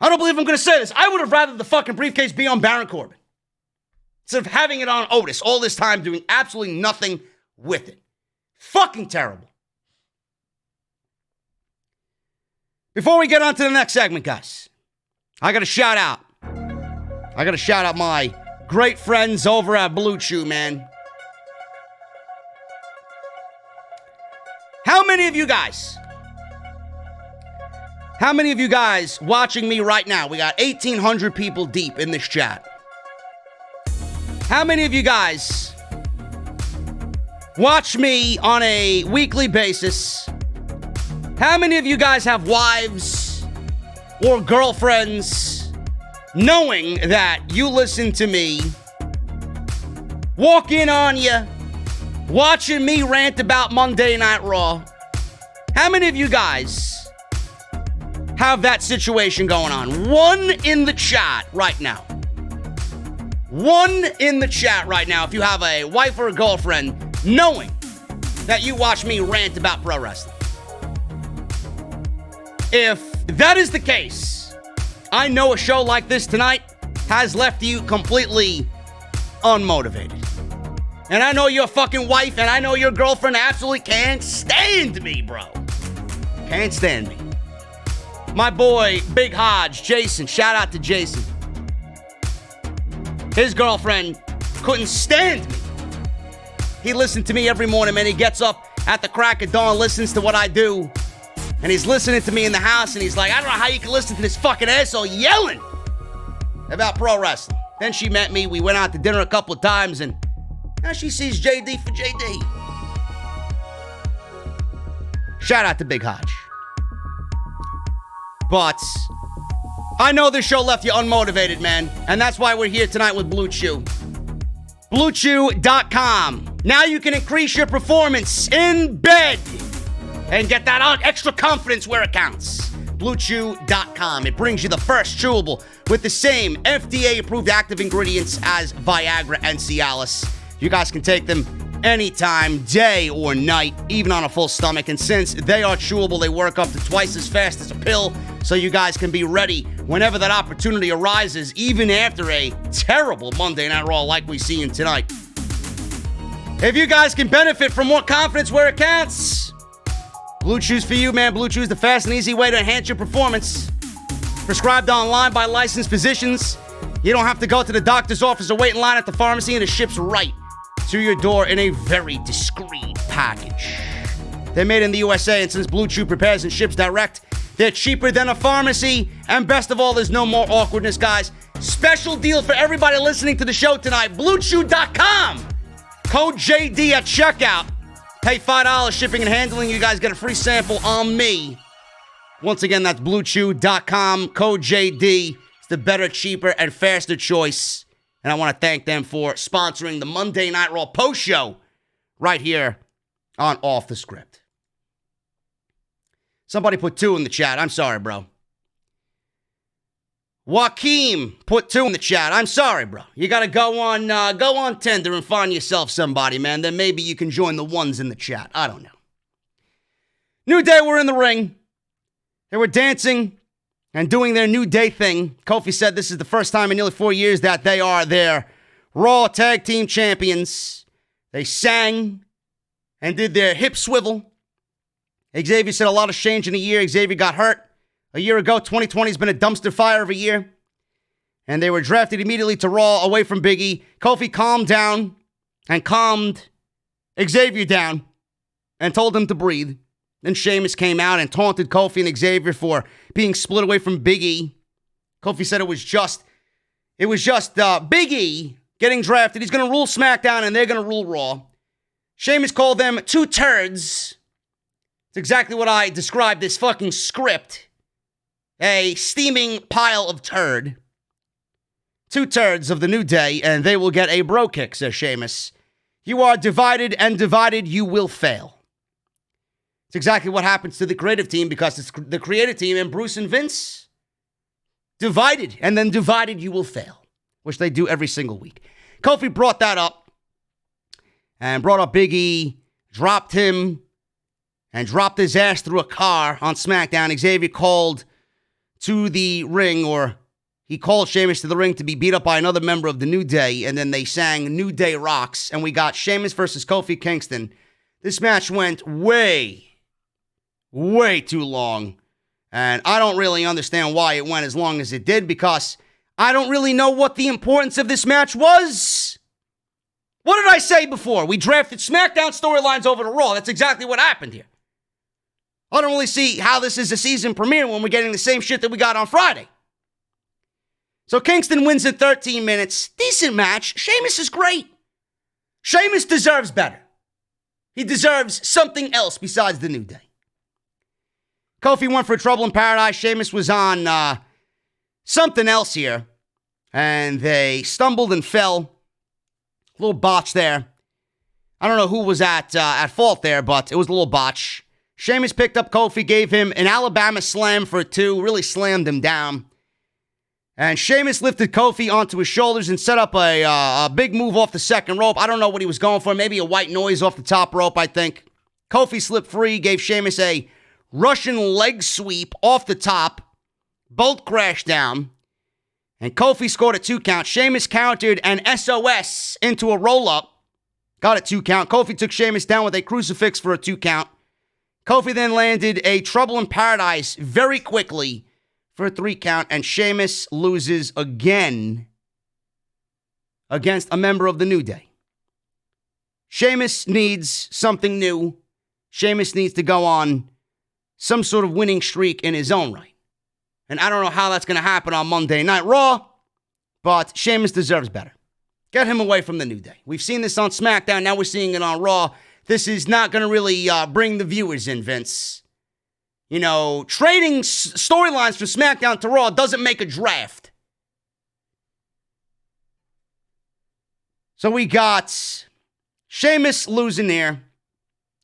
I don't believe I'm going to say this. I would have rather the fucking briefcase be on Baron Corbin instead of having it on Otis all this time doing absolutely nothing with it. Fucking terrible. Before we get on to the next segment, guys, I got to shout out my great friends over at Blue Chew, man. How many of you guys watching me right now? We got 1,800 people deep in this chat. How many of you guys watch me on a weekly basis? How many of you guys have wives or girlfriends knowing that you listen to me, walk in on you, watching me rant about Monday Night Raw? How many of you guys have that situation going on? One in the chat right now. One in the chat right now if you have a wife or a girlfriend knowing that you watch me rant about pro wrestling. If that is the case, I know a show like this tonight has left you completely unmotivated. And I know your fucking wife and I know your girlfriend absolutely can't stand me, bro. Can't stand me. My boy, Big Hodge, Jason, shout out to Jason. His girlfriend couldn't stand me. He listened to me every morning, man. He gets up at the crack of dawn, listens to what I do. And he's listening to me in the house, and he's like, I don't know how you can listen to this fucking asshole yelling about pro wrestling. Then she met me. We went out to dinner a couple of times, and now she sees JD for JD. Shout out to Big Hodge. But I know this show left you unmotivated, man. And that's why we're here tonight with Blue Chew. BlueChew.com. Now you can increase your performance in bed and get that extra confidence where it counts. BlueChew.com. It brings you the first chewable with the same FDA-approved active ingredients as Viagra and Cialis. You guys can take them anytime, day or night, even on a full stomach. And since they are chewable, they work up to twice as fast as a pill, so you guys can be ready whenever that opportunity arises, even after a terrible Monday Night Raw like we see in tonight. If you guys can benefit from more confidence where it counts, Blue Chew's for you, man. Blue Chew's the fast and easy way to enhance your performance. Prescribed online by licensed physicians. You don't have to go to the doctor's office or wait in line at the pharmacy, and it ships right to your door in a very discreet package. They're made in the USA, and since Blue Chew prepares and ships direct, they're cheaper than a pharmacy. And best of all, there's no more awkwardness, guys. Special deal for everybody listening to the show tonight. BlueChew.com. Code JD at checkout. Pay $5 shipping and handling. You guys get a free sample on me. Once again, that's BlueChew.com. Code JD. It's the better, cheaper, and faster choice. And I want to thank them for sponsoring the Monday Night Raw post show right here on Off the Script. Somebody put 2 in the chat. I'm sorry, bro. Joaquin put 2 in the chat. I'm sorry, bro. You got to go on Tinder and find yourself somebody, man. Then maybe you can join the ones in the chat. I don't know. New Day were in the ring. They were dancing and doing their New Day thing. Kofi said this is the first time in nearly 4 years that they are their Raw Tag Team Champions. They sang and did their hip swivel. Xavier said a lot has changed in a year. Xavier got hurt a year ago. 2020 has been a dumpster fire of a year. And they were drafted immediately to Raw away from Big E. Kofi calmed down and calmed Xavier down and told him to breathe. Then Sheamus came out and taunted Kofi and Xavier for being split away from Big E. Kofi said it was just Big E getting drafted. He's going to rule SmackDown and they're going to rule Raw. Sheamus called them 2 turds. It's exactly what I described this fucking script. A steaming pile of turd. 2 turds of the New Day, and they will get a bro kick, says Sheamus. You are divided, and divided you will fail. It's exactly what happens to the creative team, because it's the creative team and Bruce and Vince. Divided, and then divided you will fail. Which they do every single week. Kofi brought that up. And brought up Big E. Dropped him. And dropped his ass through a car on SmackDown. Xavier called to the ring, or he called Sheamus to the ring to be beat up by another member of the New Day, and then they sang New Day Rocks, and we got Sheamus versus Kofi Kingston. This match went way too long, and I don't really understand why it went as long as it did, because I don't really know what the importance of this match was. What did I say before? We drafted SmackDown storylines over to Raw. That's exactly what happened here. I don't really see how this is a season premiere when we're getting the same shit that we got on Friday. So Kingston wins in 13 minutes. Decent match. Sheamus is great. Sheamus deserves better. He deserves something else besides the New Day. Kofi went for Trouble in Paradise. Sheamus was on something else here. And they stumbled and fell. A little botch there. I don't know who was at fault there, but it was a little botch. Sheamus picked up Kofi, gave him an Alabama slam for 2, really slammed him down. And Sheamus lifted Kofi onto his shoulders and set up a big move off the second rope. I don't know what he was going for. Maybe a white noise off the top rope, I think. Kofi slipped free, gave Sheamus a Russian leg sweep off the top. Both crashed down. And Kofi scored a 2 count. Sheamus countered an SOS into a roll-up. Got a 2 count. Kofi took Sheamus down with a crucifix for a 2 count. Kofi then landed a Trouble in Paradise very quickly for a 3 count, and Sheamus loses again against a member of the New Day. Sheamus needs something new. Sheamus needs to go on some sort of winning streak in his own right. And I don't know how that's going to happen on Monday Night Raw, but Sheamus deserves better. Get him away from the New Day. We've seen this on SmackDown. Now we're seeing it on Raw. This is not going to really bring the viewers in, Vince. You know, trading storylines from SmackDown to Raw doesn't make a draft. So we got Sheamus losing there.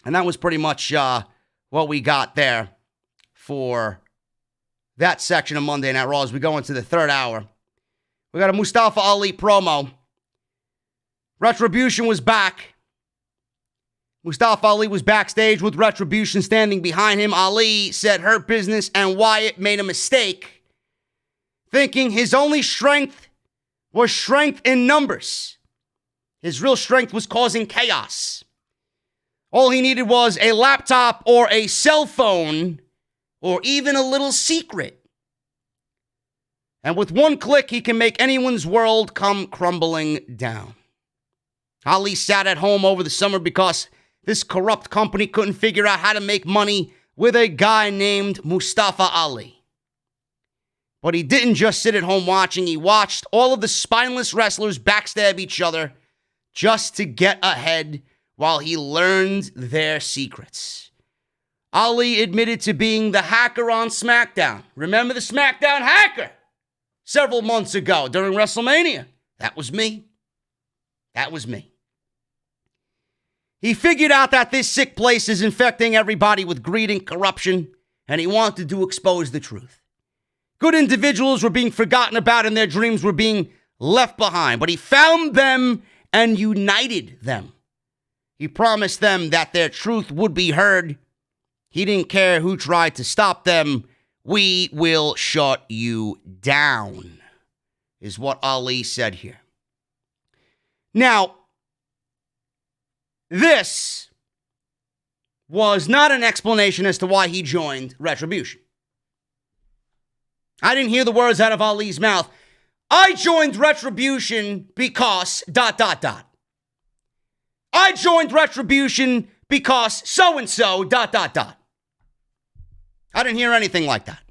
And that was pretty much what we got there for that section of Monday Night Raw as we go into the 3rd hour. We got a Mustafa Ali promo. Retribution was back. Mustafa Ali was backstage with Retribution standing behind him. Ali said Hurt Business and Wyatt made a mistake, thinking his only strength was strength in numbers. His real strength was causing chaos. All he needed was a laptop or a cell phone or even a little secret. And with one click, he can make anyone's world come crumbling down. Ali sat at home over the summer because this corrupt company couldn't figure out how to make money with a guy named Mustafa Ali. But he didn't just sit at home watching. He watched all of the spineless wrestlers backstab each other just to get ahead while he learned their secrets. Ali admitted to being the hacker on SmackDown. Remember the SmackDown hacker? Several months ago during WrestleMania. That was me. That was me. He figured out that this sick place is infecting everybody with greed and corruption, and he wanted to expose the truth. Good individuals were being forgotten about and their dreams were being left behind, but he found them and united them. He promised them that their truth would be heard. He didn't care who tried to stop them. We will shut you down, is what Ali said here. Now, this was not an explanation as to why he joined Retribution. I didn't hear the words out of Ali's mouth. I joined Retribution because ... I joined Retribution because so-and-so ... I didn't hear anything like that.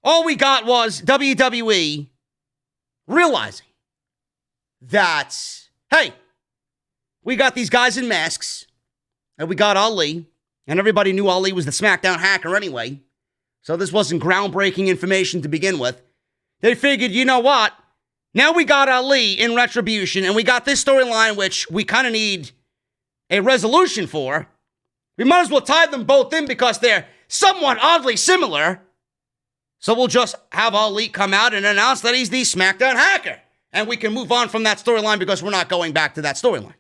All we got was WWE realizing that, hey, we got these guys in masks, and we got Ali, and everybody knew Ali was the SmackDown hacker anyway, so this wasn't groundbreaking information to begin with. They figured, you know what? Now we got Ali in Retribution, and we got this storyline, which we kind of need a resolution for. We might as well tie them both in because they're somewhat oddly similar. So we'll just have Ali come out and announce that he's the SmackDown hacker. And we can move on from that storyline because we're not going back to that storyline.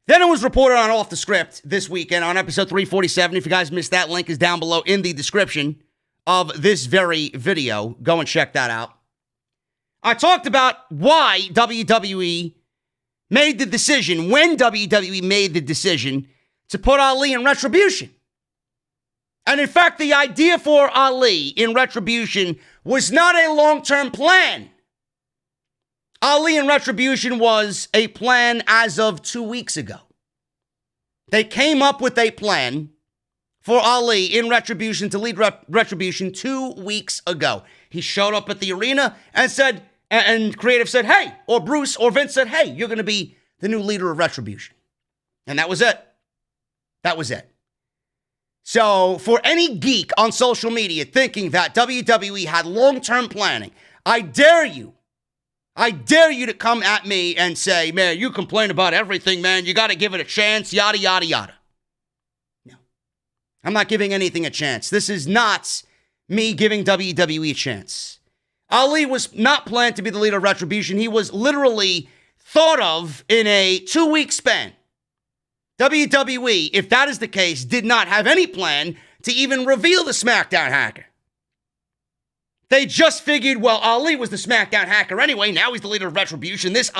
Then it was reported on Off the Script this weekend on episode 347. If you guys missed that, link is down below in the description of this very video. Go and check that out. I talked about why WWE made the decision, when WWE made the decision to put Ali in Retribution. And in fact, the idea for Ali in Retribution was not a long-term plan. Ali in Retribution was a plan as of 2 weeks ago. They came up with a plan for Ali in Retribution to lead Retribution 2 weeks ago. He showed up at the arena and said, and creative said, hey, or Bruce or Vince said, hey, you're going to be the new leader of Retribution. And that was it. That was it. So for any geek on social media thinking that WWE had long-term planning, I dare you to come at me and say, man, you complain about everything, man. You got to give it a chance, yada, yada, yada. No, I'm not giving anything a chance. This is not me giving WWE a chance. Ali was not planned to be the leader of Retribution. He was literally thought of in a 2-week span. WWE, if that is the case, did not have any plan to even reveal the SmackDown hacker. They just figured, well, Ali was the SmackDown hacker anyway. Now he's the leader of Retribution. This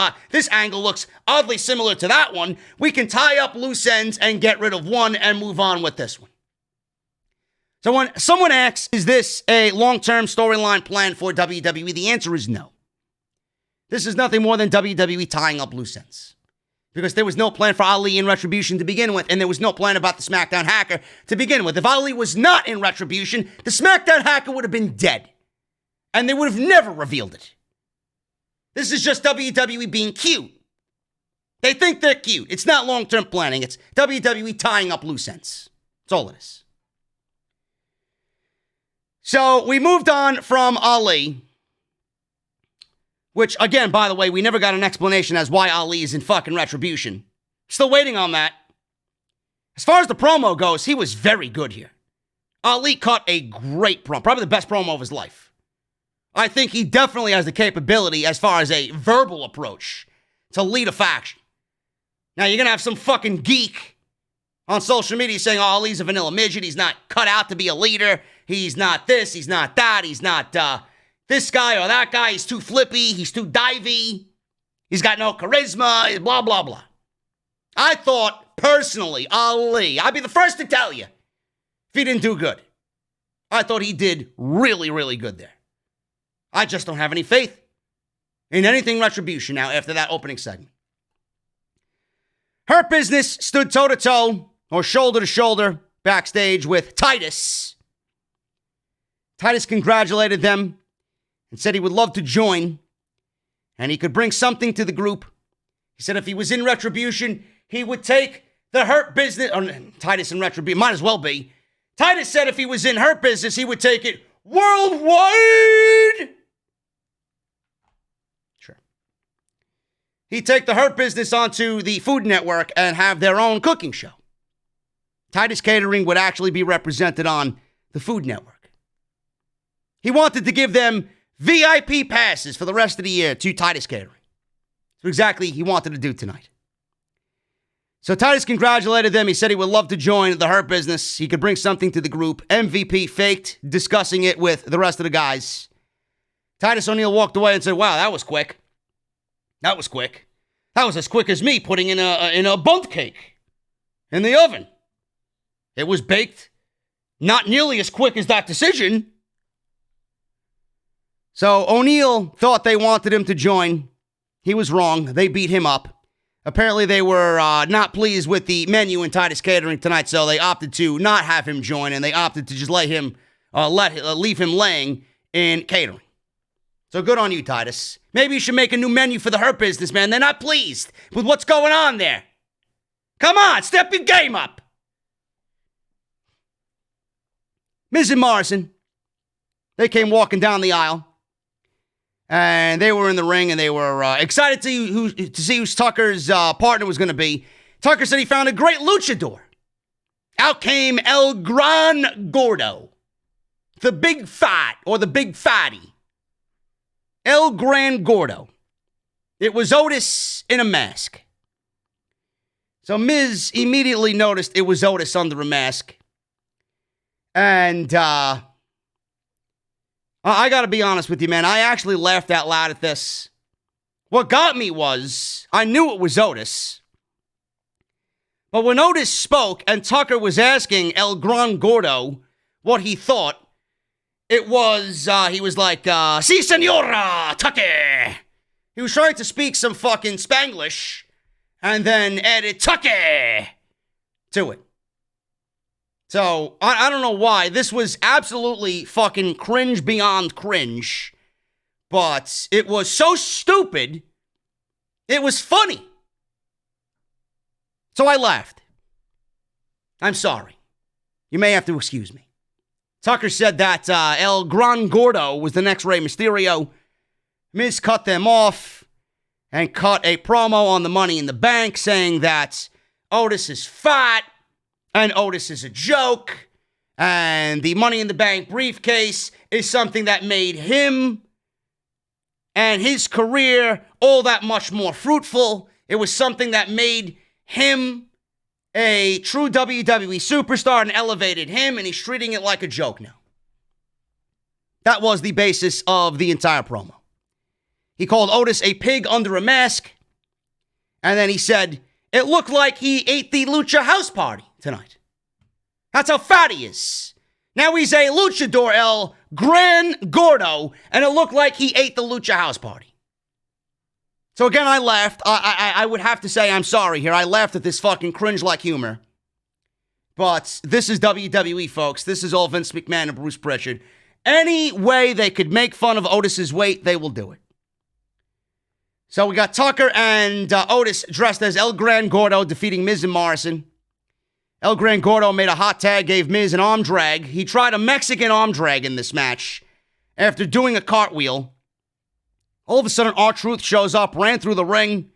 angle looks oddly similar to that one. We can tie up loose ends and get rid of one and move on with this one. So when someone asks, is this a long-term storyline plan for WWE? The answer is no. This is nothing more than WWE tying up loose ends. Because there was no plan for Ali in Retribution to begin with, and there was no plan about the SmackDown hacker to begin with. If Ali was not in Retribution, the SmackDown hacker would have been dead. And they would have never revealed it. This is just WWE being cute. They think they're cute. It's not long-term planning. It's WWE tying up loose ends. That's all it is. So we moved on from Ali, which, again, by the way, we never got an explanation as why Ali is in fucking Retribution. Still waiting on that. As far as the promo goes, he was very good here. Ali cut a great promo, probably the best promo of his life. I think he definitely has the capability as far as a verbal approach to lead a faction. Now, you're going to have some fucking geek on social media saying, oh, Ali's a vanilla midget. He's not cut out to be a leader. He's not this. He's not that. He's not this guy or that guy. He's too flippy. He's too divey. He's got no charisma. Blah, blah, blah. I thought, personally, Ali, I'd be the first to tell you if he didn't do good. I thought he did really, really good there. I just don't have any faith in anything Retribution now after that opening segment. Hurt Business stood toe-to-toe, or shoulder-to-shoulder, backstage with Titus. Titus congratulated them and said he would love to join, and he could bring something to the group. He said if he was in Retribution, he would take the Hurt Business, or Titus in Retribution, might as well be. Titus said if he was in Hurt Business, he would take it worldwide. Sure. He'd take the Hurt Business onto the Food Network and have their own cooking show. Titus Catering would actually be represented on the Food Network. He wanted to give them VIP passes for the rest of the year to Titus Catering. That's exactly he wanted to do tonight. So Titus congratulated them. He said he would love to join the Hurt Business. He could bring something to the group. MVP faked, discussing it with the rest of the guys. Titus O'Neil walked away and said, wow, that was quick. That was quick. That was as quick as me putting in a bundt cake in the oven. It was baked not nearly as quick as that decision. So O'Neil thought they wanted him to join. He was wrong. They beat him up. Apparently they were not pleased with the menu in Titus Catering tonight, so they opted to not have him join, and they opted to just leave him laying in catering. So good on you, Titus. Maybe you should make a new menu for the Hurt Business, man. They're not pleased with what's going on there. Come on, step your game up. Miz and Morrison, they came walking down the aisle. And they were in the ring, and they were excited to see who Tucker's partner was going to be. Tucker said he found a great luchador. Out came El Gran Gordo. The big fat, or the big fatty. El Gran Gordo. It was Otis in a mask. So Miz immediately noticed it was Otis under a mask. And, I gotta be honest with you, man. I actually laughed out loud at this. What got me was, I knew it was Otis. But when Otis spoke and Tucker was asking El Gran Gordo what he thought, it was, he was like, Si, senora, Tucker. He was trying to speak some fucking Spanglish and then added Tucker to it. So, I don't know why. This was absolutely fucking cringe beyond cringe. But it was so stupid, it was funny. So I laughed. I'm sorry. You may have to excuse me. Tucker said that El Gran Gordo was the next Rey Mysterio. Miz cut them off and cut a promo on the Money in the Bank saying that Otis is fat. And Otis is a joke. And the Money in the Bank briefcase is something that made him and his career all that much more fruitful. It was something that made him a true WWE superstar and elevated him, and he's treating it like a joke now. That was the basis of the entire promo. He called Otis a pig under a mask, and then he said, it looked like he ate the Lucha House Party tonight. That's how fat he is. Now he's a luchador, El Gran Gordo, and it looked like he ate the Lucha House Party. So again, I laughed. I would have to say I'm sorry here. I laughed at this fucking cringe-like humor. But this is WWE, folks. This is all Vince McMahon and Bruce Prichard. Any way they could make fun of Otis's weight, they will do it. So we got Tucker and Otis dressed as El Gran Gordo defeating Miz and Morrison. El Gran Gordo made a hot tag, gave Miz an arm drag. He tried a Mexican arm drag in this match after doing a cartwheel. All of a sudden, R-Truth shows up, ran through the ring,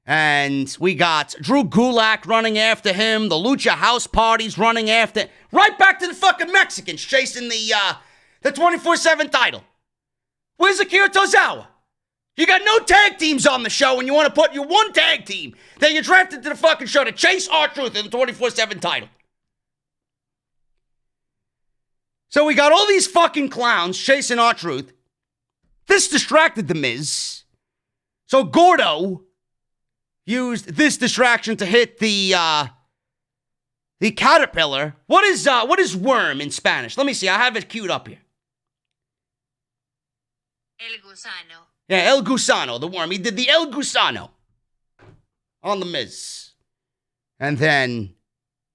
and we got Drew Gulak running after him, the Lucha House Party's running after, right back to the fucking Mexicans chasing the 24/7 title. Where's Akira Tozawa? You got no tag teams on the show, and you want to put your one tag team that you drafted to the fucking show to chase R-Truth in the 24/7 title. So we got all these fucking clowns chasing R-Truth. This distracted The Miz. So Gordo used this distraction to hit the the caterpillar. What is worm in Spanish? Let me see. I have it queued up here. El gusano. Yeah, El Gusano, the worm. He did the El Gusano on The Miz. And then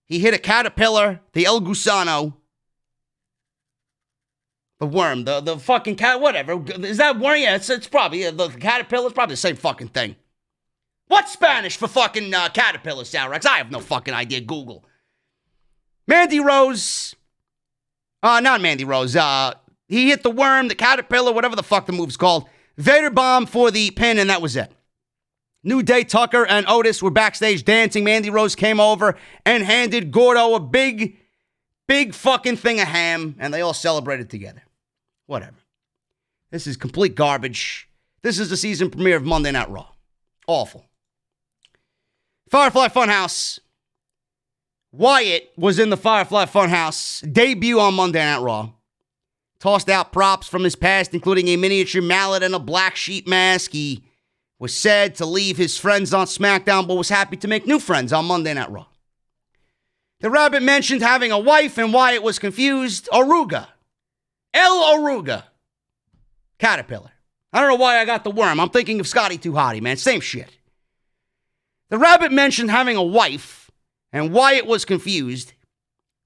he hit a caterpillar, the El Gusano. The worm, the fucking cat, whatever. Is that worm? Yeah, it's probably, the caterpillar is probably the same fucking thing. What's Spanish for fucking caterpillar, Salrex? I have no fucking idea. Google. Mandy Rose. Not Mandy Rose. He hit the worm, the caterpillar, whatever the fuck the move's called. Vader bomb for the pin, and that was it. New Day, Tucker, and Otis were backstage dancing. Mandy Rose came over and handed Gordo a big fucking thing of ham, and they all celebrated together. Whatever. This is complete garbage. This is the season premiere of Monday Night Raw. Awful. Firefly Funhouse. Wyatt was in the Firefly Funhouse debut on Monday Night Raw. Tossed out props from his past, including a miniature mallet and a black sheep mask. He was said to leave his friends on SmackDown, but was happy to make new friends on Monday Night Raw. The Rabbit mentioned having a wife, and Wyatt was confused. Oruga. El Oruga. Caterpillar. I don't know why I got the worm. I'm thinking of Scotty Too Hottie, man. Same shit. The Rabbit mentioned having a wife, and Wyatt was confused.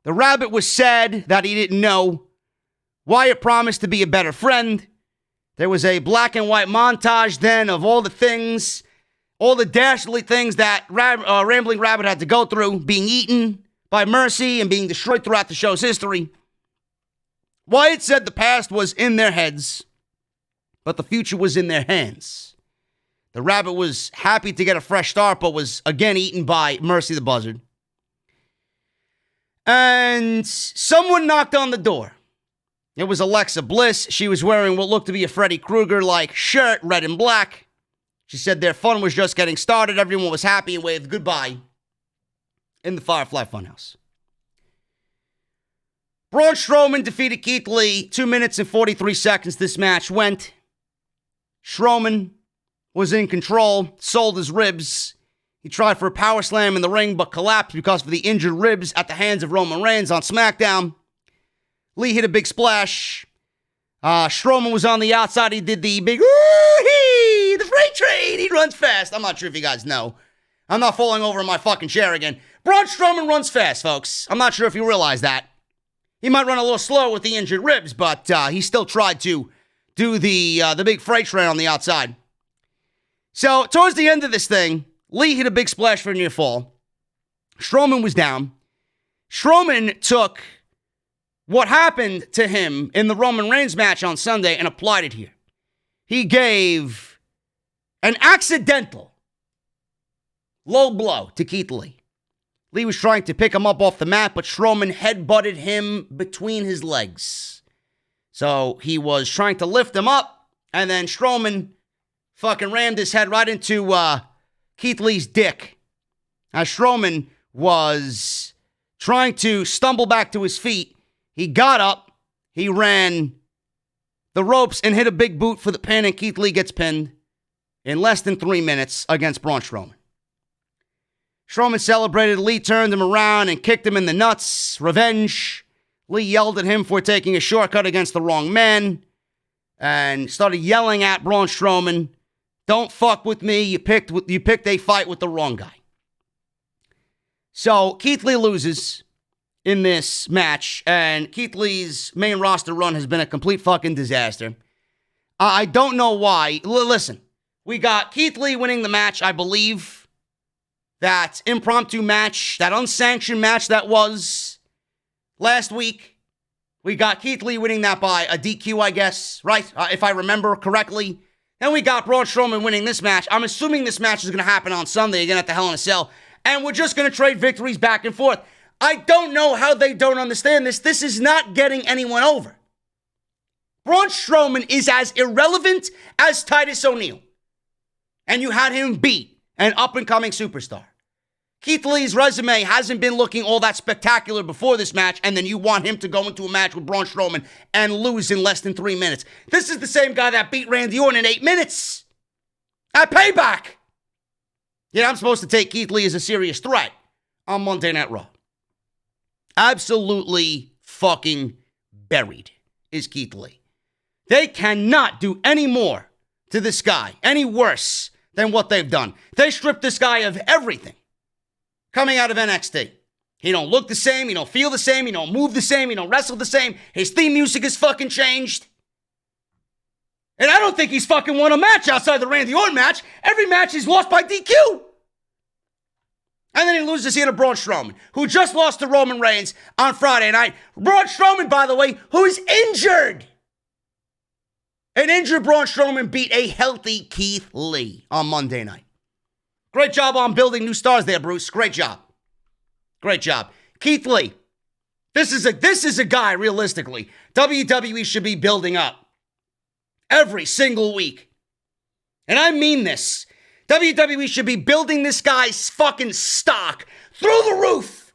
The Rabbit was sad that he didn't know. Wyatt promised to be a better friend. There was a black and white montage then of all the things, all the dastardly things that Rambling Rabbit had to go through, being eaten by Mercy and being destroyed throughout the show's history. Wyatt said the past was in their heads, but the future was in their hands. The Rabbit was happy to get a fresh start, but was again eaten by Mercy the Buzzard. And someone knocked on the door. It was Alexa Bliss. She was wearing what looked to be a Freddy Krueger-like shirt, red and black. She said their fun was just getting started. Everyone was happy and waved goodbye in the Firefly Funhouse. Braun Strowman defeated Keith Lee. 2 minutes and 43 seconds this match went. Strowman was in control, sold his ribs. He tried for a power slam in the ring, but collapsed because of the injured ribs at the hands of Roman Reigns on SmackDown. Lee hit a big splash. Strowman was on the outside. He did the big, ooh-hee, the freight train. He runs fast. I'm not sure if you guys know. I'm not falling over in my fucking chair again. Braun Strowman runs fast, folks. I'm not sure if you realize that. He might run a little slow with the injured ribs, but he still tried to do the big freight train on the outside. So, towards the end of this thing, Lee hit a big splash for a near fall. Strowman was down. Strowman took what happened to him in the Roman Reigns match on Sunday and applied it here. He gave an accidental low blow to Keith Lee. Lee was trying to pick him up off the mat, but Strowman headbutted him between his legs. So he was trying to lift him up, and then Strowman fucking rammed his head right into Keith Lee's dick. As Strowman was trying to stumble back to his feet, he got up, he ran the ropes and hit a big boot for the pin, and Keith Lee gets pinned in less than 3 minutes against Braun Strowman. Strowman celebrated. Lee turned him around and kicked him in the nuts. Revenge. Lee yelled at him for taking a shortcut against the wrong man and started yelling at Braun Strowman, "Don't fuck with me. You picked a fight with the wrong guy." So Keith Lee loses in this match, and Keith Lee's main roster run has been a complete fucking disaster. I don't know why. Listen, we got Keith Lee winning the match, I believe. That impromptu match, that unsanctioned match that was last week. We got Keith Lee winning that by a DQ, I guess, right? If I remember correctly. Then we got Braun Strowman winning this match. I'm assuming this match is going to happen on Sunday again at the Hell in a Cell. And we're just going to trade victories back and forth. I don't know how they don't understand this. This is not getting anyone over. Braun Strowman is as irrelevant as Titus O'Neil. And you had him beat an up-and-coming superstar. Keith Lee's resume hasn't been looking all that spectacular before this match, and then you want him to go into a match with Braun Strowman and lose in less than 3 minutes. This is the same guy that beat Randy Orton in 8 minutes. At Payback. Yeah, I'm supposed to take Keith Lee as a serious threat on Monday Night Raw. absolutely fucking buried, is Keith Lee. They cannot do any more to this guy, any worse than what they've done. They stripped this guy of everything coming out of NXT. He don't look the same, he don't feel the same, he don't move the same, he don't wrestle the same. His theme music is fucking changed. And I don't think he's fucking won a match outside the Randy Orton match. Every match he's lost by DQ. And then he loses here to Braun Strowman, who just lost to Roman Reigns on Friday night. Braun Strowman, by the way, who is injured. An injured Braun Strowman beat a healthy Keith Lee on Monday night. Great job on building new stars there, Bruce. Great job. Great job. Keith Lee. This is a guy, realistically, WWE should be building up every single week. And I mean this. WWE should be building this guy's fucking stock through the roof,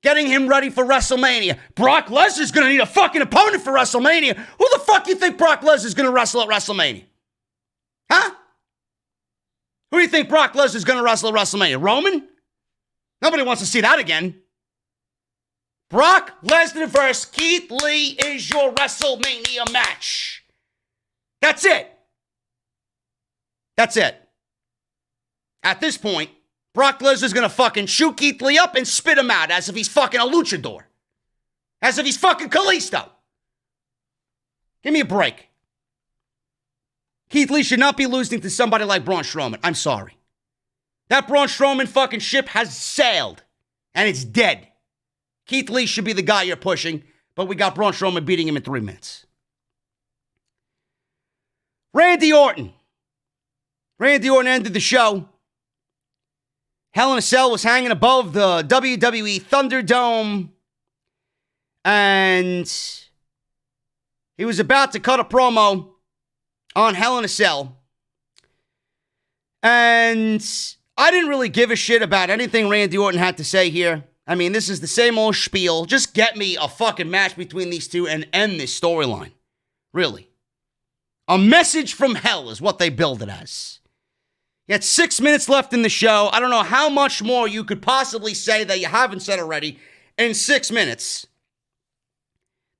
getting him ready for WrestleMania. Brock Lesnar's going to need a fucking opponent for WrestleMania. Who the fuck you think Brock Lesnar's going to wrestle at WrestleMania? Huh? Who do you think Brock Lesnar's going to wrestle at WrestleMania? Roman? Nobody wants to see that again. Brock Lesnar versus Keith Lee is your WrestleMania match. That's it. That's it. At this point, Brock Lesnar's going to fucking shoot Keith Lee up and spit him out as if he's fucking a luchador. As if he's fucking Kalisto. Give me a break. Keith Lee should not be losing to somebody like Braun Strowman. I'm sorry. That Braun Strowman fucking ship has sailed. And it's dead. Keith Lee should be the guy you're pushing. But we got Braun Strowman beating him in 3 minutes. Randy Orton. Randy Orton ended the show. Hell in a Cell was hanging above the WWE Thunderdome. And he was about to cut a promo on Hell in a Cell. And I didn't really give a shit about anything Randy Orton had to say here. I mean, this is the same old spiel. Just get me a fucking match between these two and end this storyline. Really. A message from hell is what they build it as. You had 6 minutes left in the show. I don't know how much more you could possibly say that you haven't said already in 6 minutes.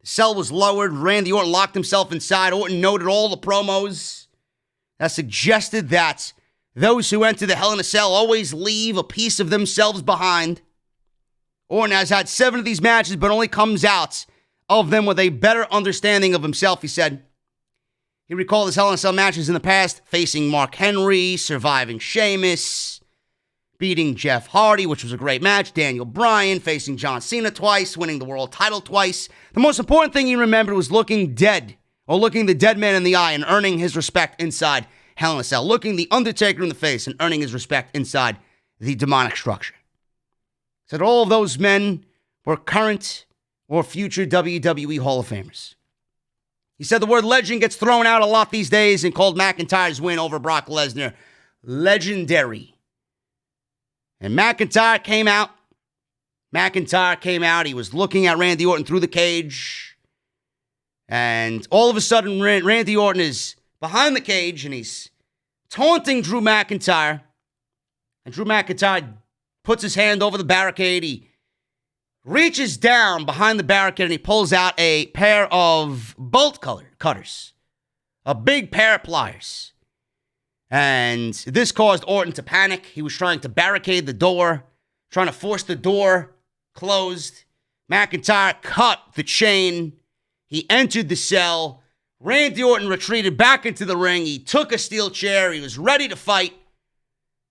The cell was lowered. Randy Orton locked himself inside. Orton noted all the promos that suggested that those who enter the Hell in a Cell always leave a piece of themselves behind. Orton has had 7 of these matches, but only comes out of them with a better understanding of himself, he said. He recalled his Hell in a Cell matches in the past, facing Mark Henry, surviving Sheamus, beating Jeff Hardy, which was a great match, Daniel Bryan, facing John Cena twice, winning the world title twice. The most important thing he remembered was looking dead, or looking the dead man in the eye and earning his respect inside Hell in a Cell, looking the Undertaker in the face and earning his respect inside the demonic structure. Said all of those men were current or future WWE Hall of Famers. He said the word legend gets thrown out a lot these days and called McIntyre's win over Brock Lesnar legendary. And McIntyre came out. He was looking at Randy Orton through the cage. And all of a sudden, Randy Orton is behind the cage and he's taunting Drew McIntyre. And Drew McIntyre puts his hand over the barricade. He reaches down behind the barricade and he pulls out a pair of bolt cutters. A big pair of pliers. And this caused Orton to panic. He was trying to barricade the door, trying to force the door closed. McIntyre cut the chain. He entered the cell. Randy Orton retreated back into the ring. He took a steel chair. He was ready to fight.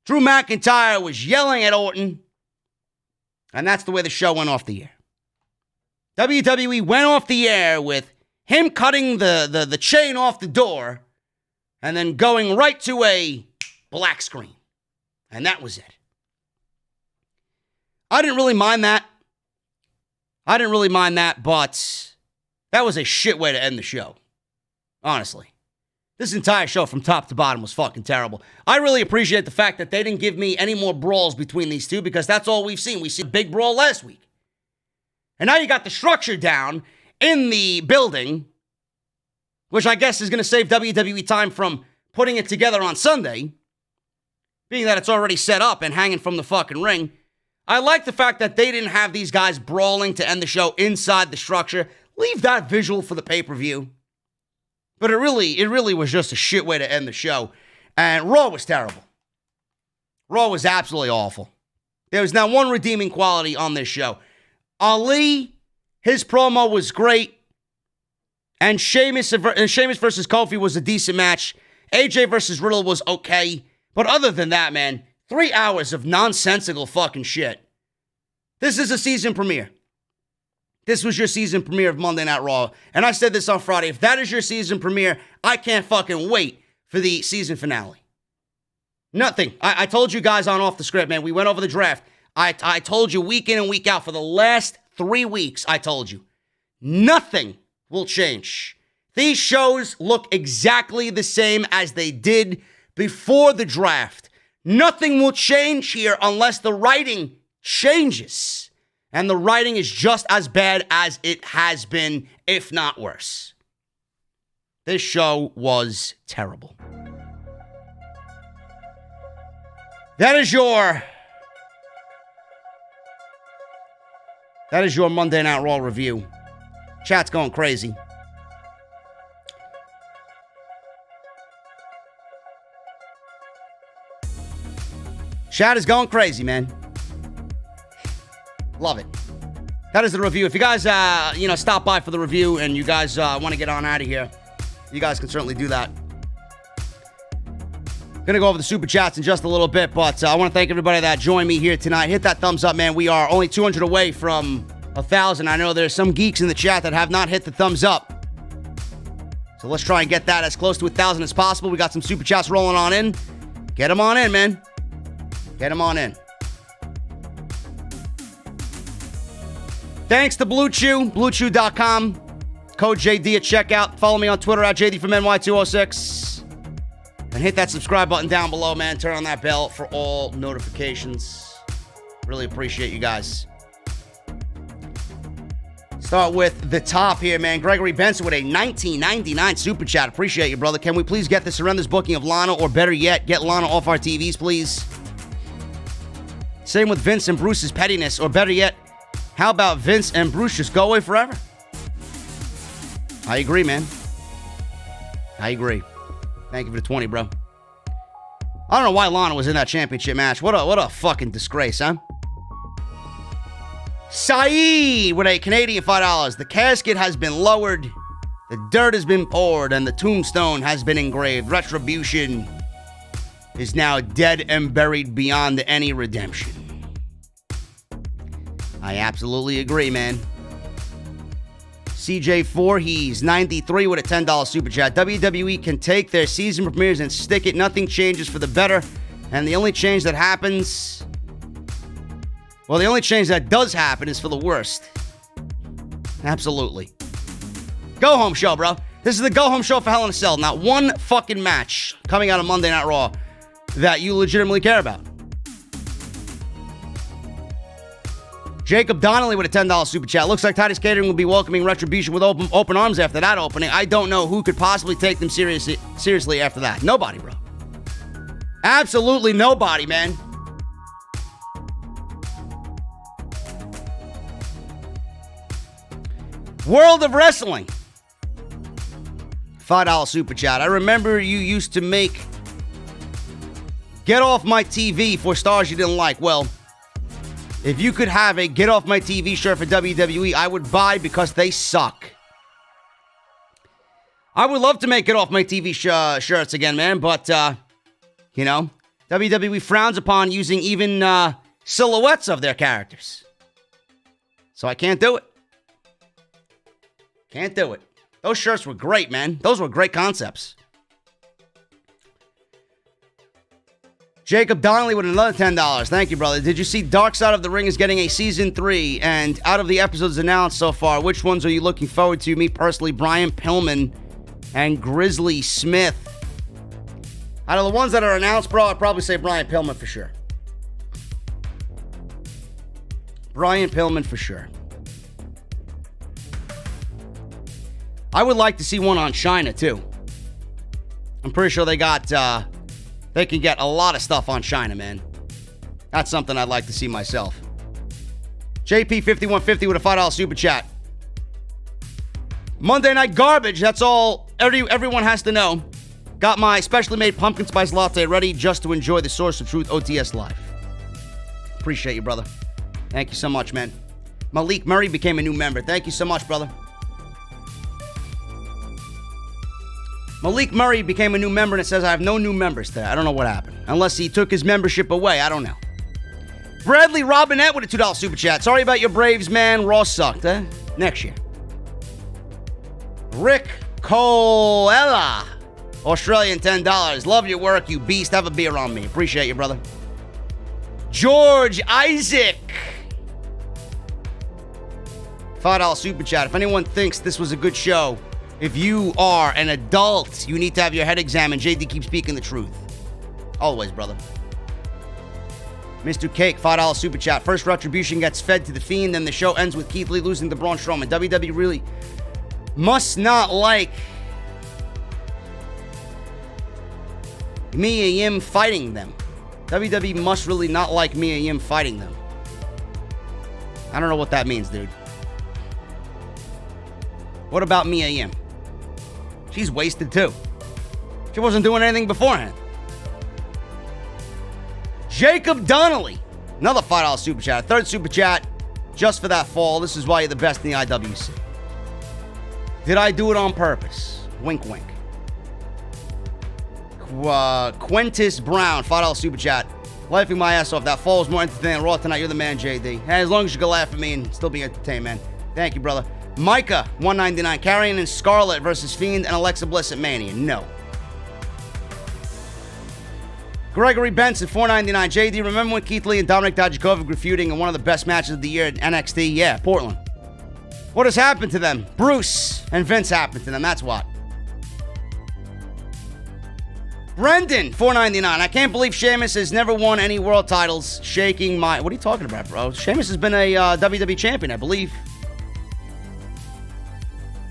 Drew McIntyre was yelling at Orton. And that's the way the show went off the air. WWE went off the air with him cutting the chain off the door and then going right to a black screen. And that was it. I didn't really mind that. But that was a shit way to end the show. Honestly. This entire show from top to bottom was fucking terrible. I really appreciate the fact that they didn't give me any more brawls between these two because that's all we've seen. We see a big brawl last week. And now you got the structure down in the building, which I guess is going to save WWE time from putting it together on Sunday, being that it's already set up and hanging from the fucking ring. I like the fact that they didn't have these guys brawling to end the show inside the structure. Leave that visual for the pay-per-view. But it really was just a shit way to end the show. And Raw was terrible. Raw was absolutely awful. There was not one redeeming quality on this show. Ali, his promo was great. And Sheamus versus Kofi was a decent match. AJ versus Riddle was okay. But other than that, man, 3 hours of nonsensical fucking shit. This is a season premiere. This was your season premiere of Monday Night Raw. And I said this on Friday. If that is your season premiere, I can't fucking wait for the season finale. Nothing. I told you guys on Off the Script, man. We went over the draft. I told you week in and week out for the last 3 weeks, I told you. Nothing will change. These shows look exactly the same as they did before the draft. Nothing will change here unless the writing changes. And the writing is just as bad as it has been, if not worse. This show was terrible. That is your Monday Night Raw review. Chat's going crazy. Chat is going crazy, man. Love it. That is the review. If you guys, stop by for the review and you guys want to get on out of here, you guys can certainly do that. Going to go over the super chats in just a little bit, but I want to thank everybody that joined me here tonight. Hit that thumbs up, man. We are only 200 away from 1,000. I know there's some geeks in the chat that have not hit the thumbs up. So let's try and get that as close to 1,000 as possible. We got some super chats rolling on in. Get them on in, man. Get them on in. Thanks to Blue Chew, BlueChew.com. Code JD at checkout. Follow me on Twitter at JD from NY206. And hit that subscribe button down below, man. Turn on that bell for all notifications. Really appreciate you guys. Start with the top here, man. Gregory Benson with a $19.99 super chat. Appreciate you, brother. Can we please get the surrenders booking of Lana, or better yet, get Lana off our TVs, please? Same with Vince and Bruce's pettiness, or better yet, how about Vince and Bruce just go away forever? I agree, man. I agree. Thank you for the 20, bro. I don't know why Lana was in that championship match. What a fucking disgrace, huh? Saeed with a Canadian $5. The casket has been lowered, the dirt has been poured, and the tombstone has been engraved. Retribution is now dead and buried beyond any redemption. I absolutely agree, man. CJ Voorhees, 93 with a $10 super chat. WWE can take their season premieres and stick it. Nothing changes for the better. And the only change that happens... Well, the only change that does happen is for the worst. Absolutely. Go home show, bro. This is the go home show for Hell in a Cell. Not one fucking match coming out of Monday Night Raw that you legitimately care about. Jacob Donnelly with a $10 super chat. Looks like Titus Catering will be welcoming Retribution with open arms after that opening. I don't know who could possibly take them seriously after that. Nobody, bro. Absolutely nobody, man. World of Wrestling. $5 super chat. I remember you used to make Get Off My TV for stars you didn't like. Well, if you could have a Get Off My TV shirt for WWE, I would buy because they suck. I would love to make Get Off My TV shirts again, man, but, WWE frowns upon using even silhouettes of their characters. So I can't do it. Can't do it. Those shirts were great, man. Those were great concepts. Jacob Donnelly with another $10. Thank you, brother. Did you see Dark Side of the Ring is getting a season 3? And out of the episodes announced so far, which ones are you looking forward to? Me personally, Brian Pillman and Grizzly Smith. Out of the ones that are announced, bro, I'd probably say Brian Pillman for sure. Brian Pillman for sure. I would like to see one on Shayna, too. I'm pretty sure they can get a lot of stuff on Shayna, man. That's something I'd like to see myself. JP5150 with a $5 super chat. Monday Night Garbage, that's all everyone has to know. Got my specially made pumpkin spice latte ready just to enjoy the Source of Truth OTS Live. Appreciate you, brother. Thank you so much, man. Malik Murray became a new member. Thank you so much, brother. Malik Murray became a new member, and it says I have no new members today. I don't know what happened. Unless he took his membership away. I don't know. Bradley Robinette with a $2 super chat. Sorry about your Braves, man. Raw sucked, eh? Next year. Rick Colella. Australian $10. Love your work, you beast. Have a beer on me. Appreciate you, brother. George Isaac. $5 super chat. If anyone thinks this was a good show, if you are an adult, you need to have your head examined. JD keeps speaking the truth. Always, brother. Mr. Cake, $5 super chat. First Retribution gets fed to The Fiend, then the show ends with Keith Lee losing to Braun Strowman. WWE really must not like Mia Yim fighting them. WWE must really not like Mia Yim fighting them. I don't know what that means, dude. What about Mia Yim? She's wasted too. She wasn't doing anything beforehand. Jacob Donnelly, another $5 super chat. A third super chat just for that fall. This is why you're the best in the IWC. Did I do it on purpose? Wink, wink. Quintus Brown, $5 super chat. Laughing my ass off. That fall was more entertaining than Raw tonight. You're the man, JD. Hey, as long as you can laugh at me and still be entertained, man. Thank you, brother. Micah, $199. Carrying in Scarlett versus Fiend and Alexa Bliss at Mania. No. Gregory Benson, $4.99. JD, remember when Keith Lee and Dominic Dijakovic were feuding in one of the best matches of the year at NXT? Yeah, Portland. What has happened to them? Bruce and Vince happened to them. That's what. Brendan, $4.99. I can't believe Sheamus has never won any world titles. Shaking my... What are you talking about, bro? Sheamus has been a WWE champion, I believe.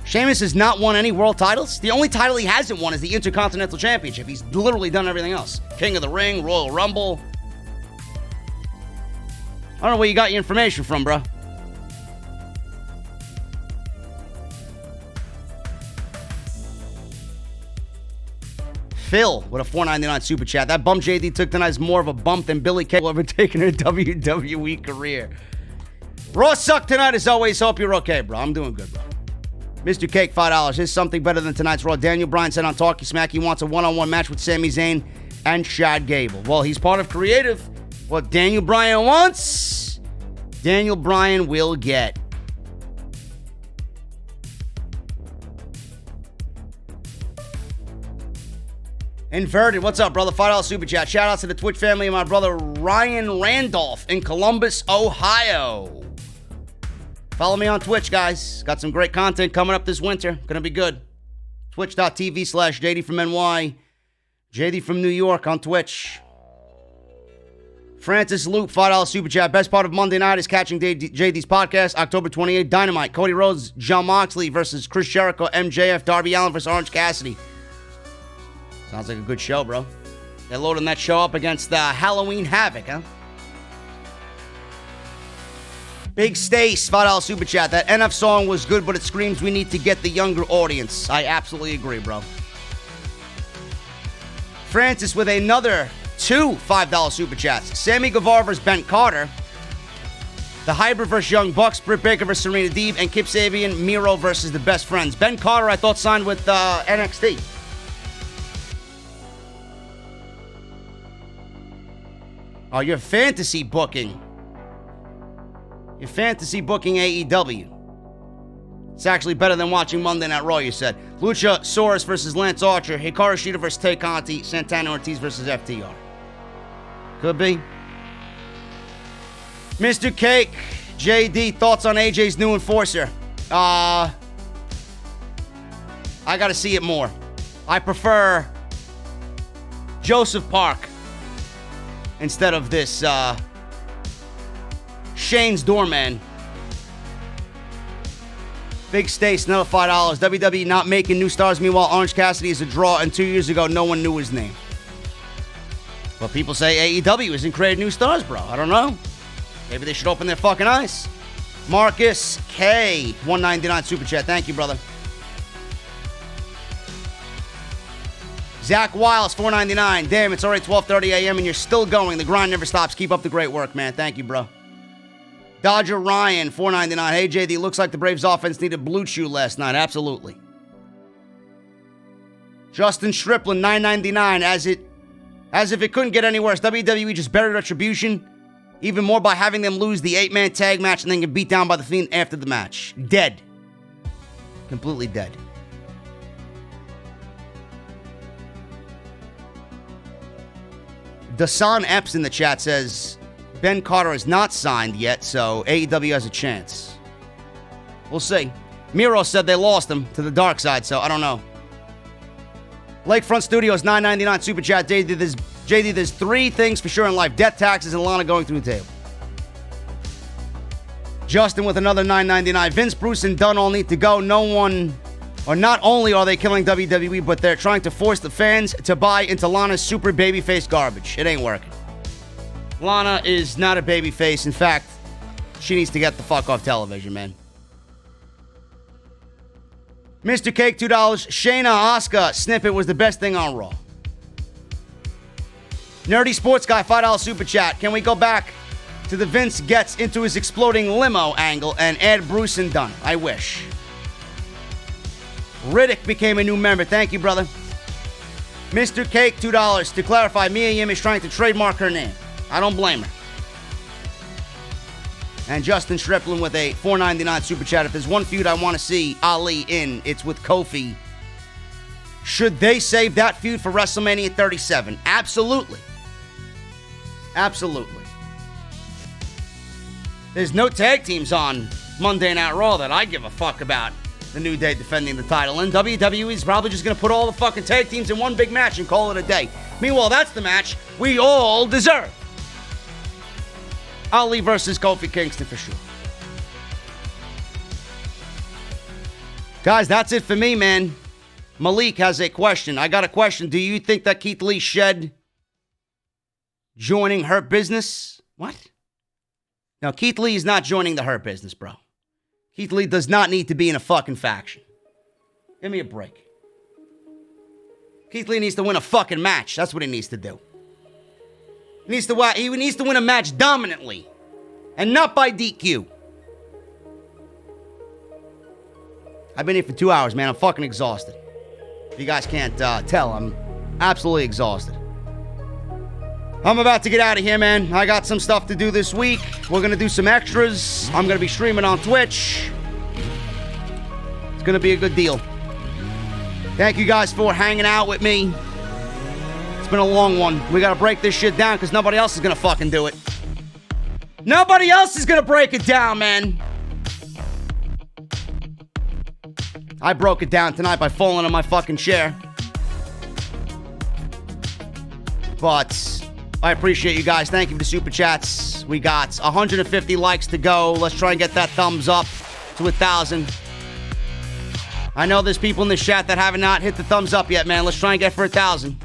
Sheamus has not won any world titles. The only title he hasn't won is the Intercontinental Championship. He's literally done everything else. King of the Ring, Royal Rumble. I don't know where you got your information from, bro. Phil with a $4.99 super chat. That bump JD took tonight is more of a bump than Billy Kay will ever take in her WWE career. Raw sucked tonight as always. Hope you're okay, bro. I'm doing good, bro. Mr. Cake, $5. Here's something better than tonight's Raw. Daniel Bryan said on Talkie Smack he wants a one-on-one match with Sami Zayn and Chad Gable. Well, he's part of creative. What Daniel Bryan wants, Daniel Bryan will get. Inverted, what's up, brother? $5 super chat. Shout out to the Twitch family and my brother Ryan Randolph in Columbus, Ohio. Follow me on Twitch, guys. Got some great content coming up this winter. Gonna be good. Twitch.tv/JD from NY. JD from New York on Twitch. Francis Loop, $5 super chat. Best part of Monday night is catching JD's podcast. October 28th, Dynamite. Cody Rhodes, Jon Moxley versus Chris Jericho, MJF, Darby Allin versus Orange Cassidy. Sounds like a good show, bro. They're loading that show up against Halloween Havoc, huh? Big Stace, $5 super chat. That NF song was good, but it screams we need to get the younger audience. I absolutely agree, bro. Francis with another two $5 super chats. Sammy Guevara versus Ben Carter. The Hybrid versus Young Bucks. Britt Baker versus Serena Deeb. And Kip Sabian, Miro versus the Best Friends. Ben Carter, I thought, signed with NXT. Oh, you're fantasy booking. You're fantasy booking AEW. It's actually better than watching Monday Night Raw, you said. Luchasaurus versus Lance Archer. Hikaru Shida versus Tay Conti. Santana Ortiz versus FTR. Could be. Mr. Cake. JD, thoughts on AJ's new enforcer? I gotta see it more. I prefer Joseph Park instead of this Shane's doorman. Big Stace, another $5. WWE not making new stars. Meanwhile, Orange Cassidy is a draw, and 2 years ago, no one knew his name. But people say AEW isn't creating new stars, bro. I don't know. Maybe they should open their fucking eyes. Marcus K, $1.99 super chat. Thank you, brother. Zach Wiles, $4.99. Damn, it's already 12:30 a.m. and you're still going. The grind never stops. Keep up the great work, man. Thank you, bro. Dodger Ryan, $4.99. Hey, JD, looks like the Braves offense needed Blue Chew last night. Absolutely. Justin Striplin, $9.99. As if it couldn't get any worse. WWE just buried Retribution even more by having them lose the 8-man tag match and then get beat down by the Fiend after the match. Dead. Completely dead. Dasan Epps in the chat says, Ben Carter is not signed yet, so AEW has a chance. We'll see. Miro said they lost him to the dark side, so I don't know. Lakefront Studios, $9.99 super chat. JD, there's 3 things for sure in life. Death, taxes, and Lana going through the table. Justin with another $9.99. Vince, Bruce, and Dunn all need to go. Not only are they killing WWE, but they're trying to force the fans to buy into Lana's super babyface garbage. It ain't working. Lana is not a babyface. In fact, she needs to get the fuck off television, man. Mr. Cake, $2. Shayna Asuka snippet was the best thing on Raw. Nerdy Sports Guy, $5 super chat. Can we go back to the Vince gets into his exploding limo angle and add Bruce and Dunn? I wish. Riddick became a new member. Thank you, brother. Mr. Cake, $2. To clarify, Mia Yim is trying to trademark her name. I don't blame her. And Justin Striplin with a $4.99 super chat. If there's one feud I want to see Ali in, it's with Kofi. Should they save that feud for WrestleMania 37? Absolutely. Absolutely. There's no tag teams on Monday Night Raw that I give a fuck about the New Day defending the title. And WWE is probably just going to put all the fucking tag teams in one big match and call it a day. Meanwhile, that's the match we all deserve. Ali versus Kofi Kingston for sure. Guys, that's it for me, man. Malik has a question. I got a question. Do you think that Keith Lee shed joining Hurt Business? What? No, Keith Lee is not joining the Hurt Business, bro. Keith Lee does not need to be in a fucking faction. Give me a break. Keith Lee needs to win a fucking match. That's what he needs to do. He needs to win a match dominantly. And not by DQ. I've been here for 2 hours, man. I'm fucking exhausted. If you guys can't tell, I'm absolutely exhausted. I'm about to get out of here, man. I got some stuff to do this week. We're going to do some extras. I'm going to be streaming on Twitch. It's going to be a good deal. Thank you guys for hanging out with me. It's been a long one. We got to break this shit down because nobody else is going to fucking do it. Nobody else is going to break it down, man. I broke it down tonight by falling on my fucking chair. But I appreciate you guys. Thank you for the super chats. We got 150 likes to go. Let's try and get that thumbs up to 1,000. I know there's people in the chat that have not hit the thumbs up yet, man. Let's try and get for 1,000.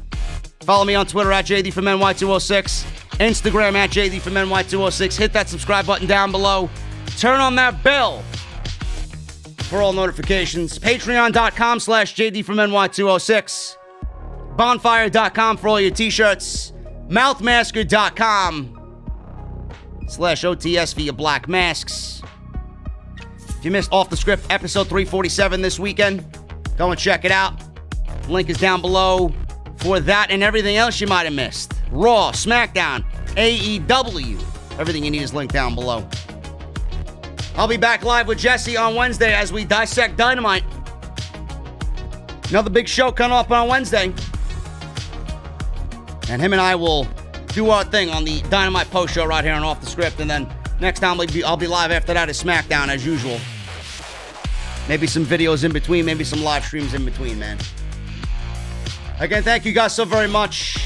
Follow me on Twitter at JD from NY206. Instagram at JD from NY206. Hit that subscribe button down below. Turn on that bell for all notifications. Patreon.com/JD from NY206. Bonfire.com for all your t-shirts. Mouthmasker.com/OTS for your black masks. If you missed Off the Script episode 347 this weekend, go and check it out. Link is down below for that and everything else you might have missed. Raw, SmackDown, AEW. Everything you need is linked down below. I'll be back live with Jesse on Wednesday as we dissect Dynamite. Another big show coming up on Wednesday. And him and I will do our thing on the Dynamite post show right here on Off the Script. And then next time I'll be live after that is SmackDown as usual. Maybe some videos in between, maybe some live streams in between, man. Again, thank you guys so very much.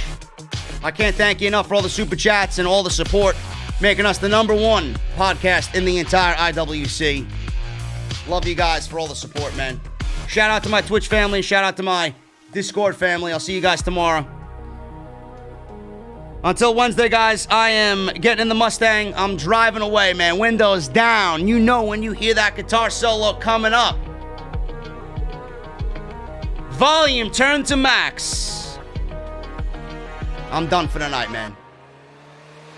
I can't thank you enough for all the super chats and all the support, making us the #1 podcast in the entire IWC. Love you guys for all the support, man. Shout out to my Twitch family. Shout out to my Discord family. I'll see you guys tomorrow. Until Wednesday, guys, I am getting in the Mustang. I'm driving away, man. Windows down. You know when you hear that guitar solo coming up. Volume turned to max. I'm done for the night, man.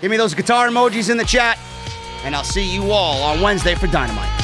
Give me those guitar emojis in the chat, and I'll see you all on Wednesday for Dynamite.